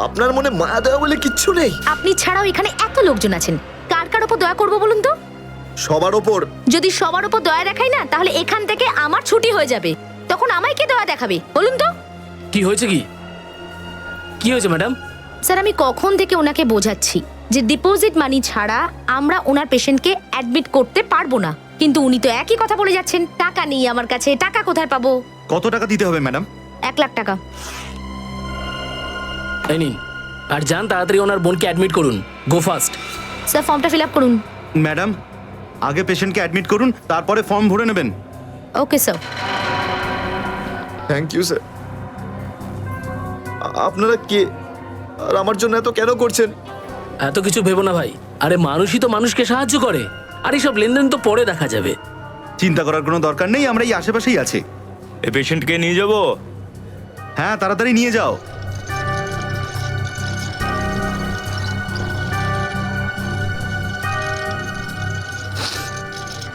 আপনার মনে মায়া দেওয়া বলে কিচ্ছু নেই? আপনি ছাড়াও এখানে এত লোকজন আছেন, কার কার উপর দয়া করবো বলুন তো? সবার ওপর। যদি সবার উপর দয়া দেখাই না, তাহলে এখান থেকে আমার ছুটি হয়ে যাবে। তখন আমায় কে দেওয়া দেখাবে বলুন তো? কি হয়েছে কি হয়েছে ম্যাডাম? স্যার, আমি কখন থেকে ওনাকে বোঝাচ্ছি যে ডিপোজিট মানি ছাড়া আমরা ওনার পেশেন্টকে অ্যাডমিট করতে পারবো না, কিন্তু উনি তো একই কথা বলে যাচ্ছেন, টাকা নেই আমার কাছে, টাকা কোথায় পাবো? কত টাকা দিতে হবে ম্যাডাম? 1 লাখ টাকা। এই নিন, আর যান তাড়াতাড়ি ওনার বোনকে অ্যাডমিট করুন। Go fast. স্যার, ফর্মটা ফিল আপ করুন। ম্যাডাম, আগে পেশেন্টকে অ্যাডমিট করুন, তারপরে ফর্ম ভরে নেবেন। Okay sir. Thank you sir. আপনারা কে আর আমার জন্য এত কেন করছেন? এত কিছু ভেবো না ভাই, আরে মানুষই তো মানুষকে সাহায্য করে, আর এইসব লেনদেন তো পরে দেখা যাবে। চিন্তা করার কোনো দরকার নেই, আমরা এই আশেপাশেই আছি। এই পেশেন্টকে নিয়ে যাব? হ্যাঁ, তাড়াতাড়ি নিয়ে যাও।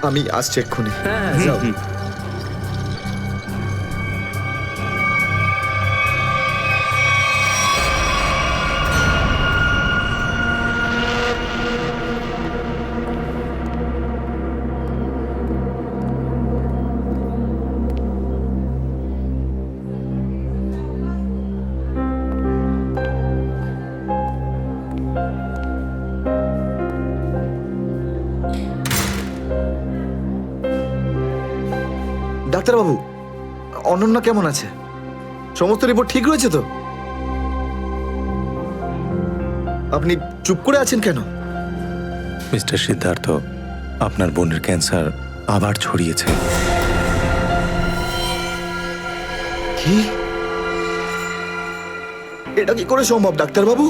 আমি আসছি এক্ষুনি। হ্যাঁ, যাও। ডাক্তারবাবু, অনন্যা কেমন আছে? সমস্ত রিপোর্ট ঠিক রয়েছে তো? আপনি চুপ করে আছেন কেন? মিস্টার সিদ্ধার্থ, আপনার বোনের ক্যান্সার আবার ছড়িয়েছে। কি? এটা কি করে সম্ভব ডাক্তারবাবু?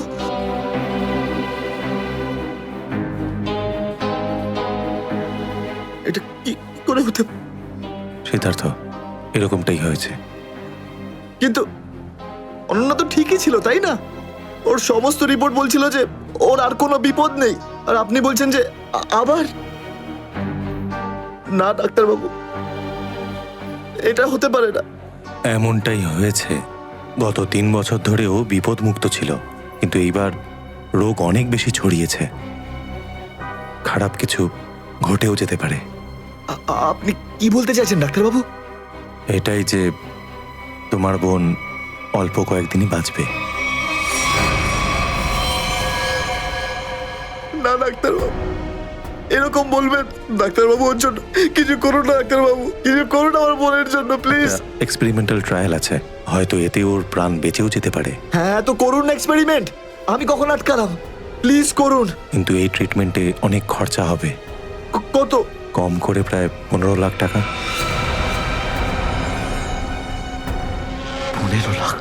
এটা কি করে হতে? সিদ্ধার্থ, এরকমটাই হয়েছে। কিন্তু অনন্যা তো ঠিকই ছিল, তাই না? ওর সমস্ত রিপোর্ট বলছিল যে ওর আর কোনো বিপদ নেই, আর আপনি বলছেন যে আবার? না ডাক্তারবাবু, এটা হতে পারে না। এমনটাই হয়েছে। গত 3 বছর ধরেও বিপদমুক্ত ছিল, কিন্তু এইবার রোগ অনেক বেশি ছড়িয়েছে। খারাপ কিছু ঘটেও যেতে পারে। আপনি কি বলতে চাইছেন ডাক্তারবাবু? এটাই যে তোমার বোন অল্প কয়েকদিনই বাঁচবে। না ডাক্তারবাবু, এরকম বলবেন? ডাক্তারবাবু, ওর জন্য কিছু করুন না ডাক্তারবাবু, কিছু করুন আমার বোনের জন্য প্লিজ। এক্সপেরিমেন্টাল ট্রায়াল আছে, হয়তো এতে ওর প্রাণ বেঁচেও যেতে পারে। হ্যাঁ, তো করুন না এক্সপেরিমেন্ট। আমি কখন আটকালাম? প্লিজ করুন। কিন্তু এই ট্রিটমেন্টে অনেক খরচা হবে। কত? কম করে প্রায় 15 লাখ টাকা। 15 লাখ?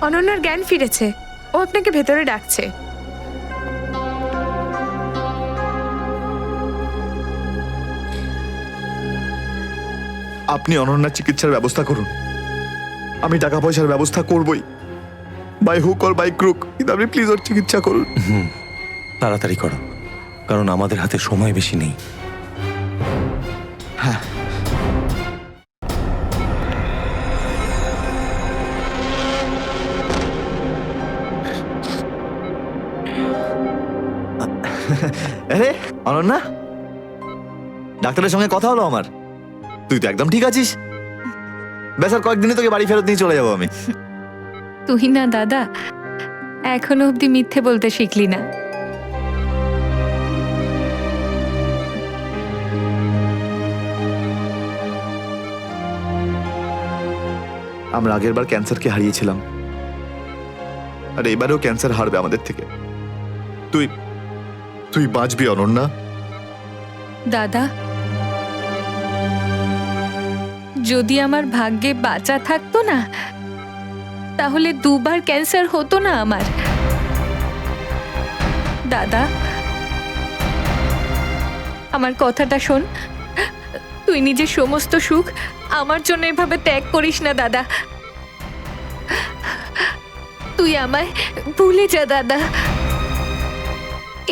অনন্যার জ্ঞান ফিরেছে, ও আপনাকে ভেতরে ডাকছে। আপনি অনন্যার চিকিৎসার ব্যবস্থা করুন, আমি টাকা পয়সার ব্যবস্থা করবই, by hook or by crook, কিন্তু আপনি প্লিজ ওর চিকিৎসা করুন। তাড়াতাড়ি করো, কারণ আমাদের হাতে সময় বেশি নেই। হ্যাঁ। আরে অনন্যা, ডাক্তারের সঙ্গে কথা হলো আমার, তুই তো একদম ঠিক আছিস। বেশ, আর কয়েকদিনে তোকে বাড়ি ফেরত নিয়ে চলে যাবো আমি। তুই না দাদা, এখনো অব্দি মিথ্যে বলতে শিখলি না। আমরা আগেরবার ক্যান্সারকে হারিয়েছিলাম, আর এবারেও ক্যান্সার হারবে আমাদের থেকে। তুই তুই বাঁচবি অনন্যা। দাদা, যদি আমার ভাগ্যে বাঁচা থাকতো না, তাহলে 2 বার ক্যান্সার হতো না আমার। দাদা, আমার কথাটা শোন, তুই নিজের সমস্ত সুখ আমার জন্য এভাবে ত্যাগ করিস না দাদা। তুই আমায় ভুলে যা দাদা,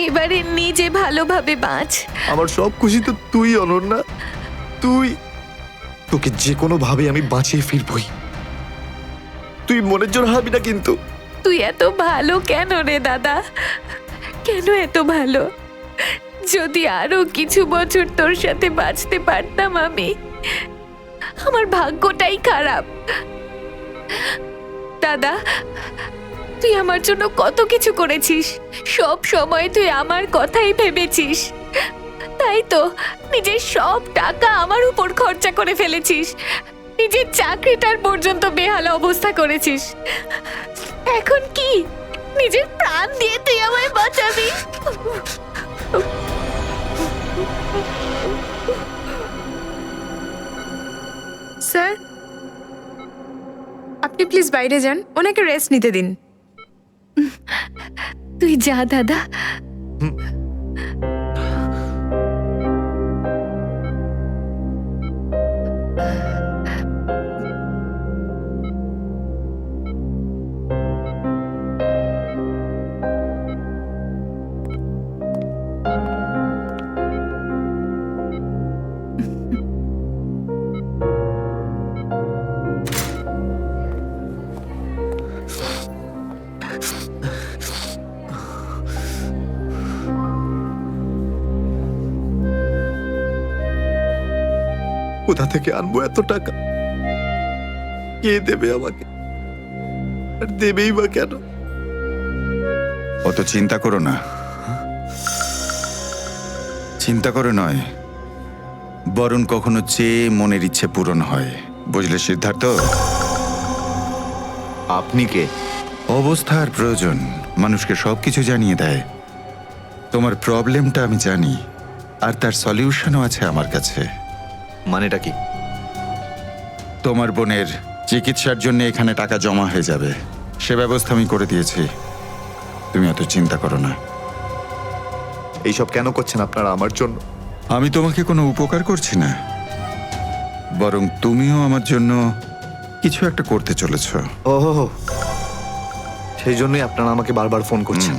এবারে নিজে ভালোভাবে বাঁচ। আমার সব খুশি তো তুই অনন্যা, তুই। তোকে যে কোনো ভাবে আমি বাঁচিয়ে ফিরবই, তুই মনের জোর হারবি না কিন্তু। তুই এত ভালো কেন রে দাদা, কেন এত ভালো? যদি আরো কিছু বছর তোর সাথে বাঁচতে পারতাম আমার ভাগ্যটাই খারাপ। দাদা, তুই আমার জন্য কত কিছু করেছিস, সব সময় তুই আমার কথাই ভেবেছিস, তাই তো নিজের সব টাকা আমার উপর খরচা করে ফেলেছিস, নিজের চাকরিটার পর্যন্ত বেহালা অবস্থা করেছিস। এখন কি নিজের প্রাণ দিয়ে তুই আমায় বাঁচাবি? স্যার, আপনি প্লিজ বাইরে যান, ওনাকে রেস্ট নিতে দিন। তুই যা দাদা। কোথা থেকে আনবো এত টাকা? কে দেবে আমাকে? আর দেবেই বা কেন? অত চিন্তা করো না, চিন্তা করে নয়, বরং কখনো চেয়ে মনের ইচ্ছে পূরণ হয়, বুঝলে সিদ্ধার্থ? আপনি কে? অবস্থার প্রয়োজন মানুষকে সবকিছু জানিয়ে দেয়। তোমার প্রবলেমটা আমি জানি, আর তার সলিউশনও আছে আমার কাছে। মানেটা কি? তোমার বোনের চিকিৎসার জন্য এখানে টাকা জমা হয়ে যাবে, সে ব্যবস্থা আমি করে দিয়েছি। তুমি অত চিন্তা করো না। এইসব কেন করছেন আপনারা আমার জন্য? আমি তোমাকে কোনো উপকার করছি না, বরং তুমিও আমার জন্য কিছু একটা করতে চলেছ। ওহো, সেই জন্যই আপনারা আমাকে বারবার ফোন করছেন।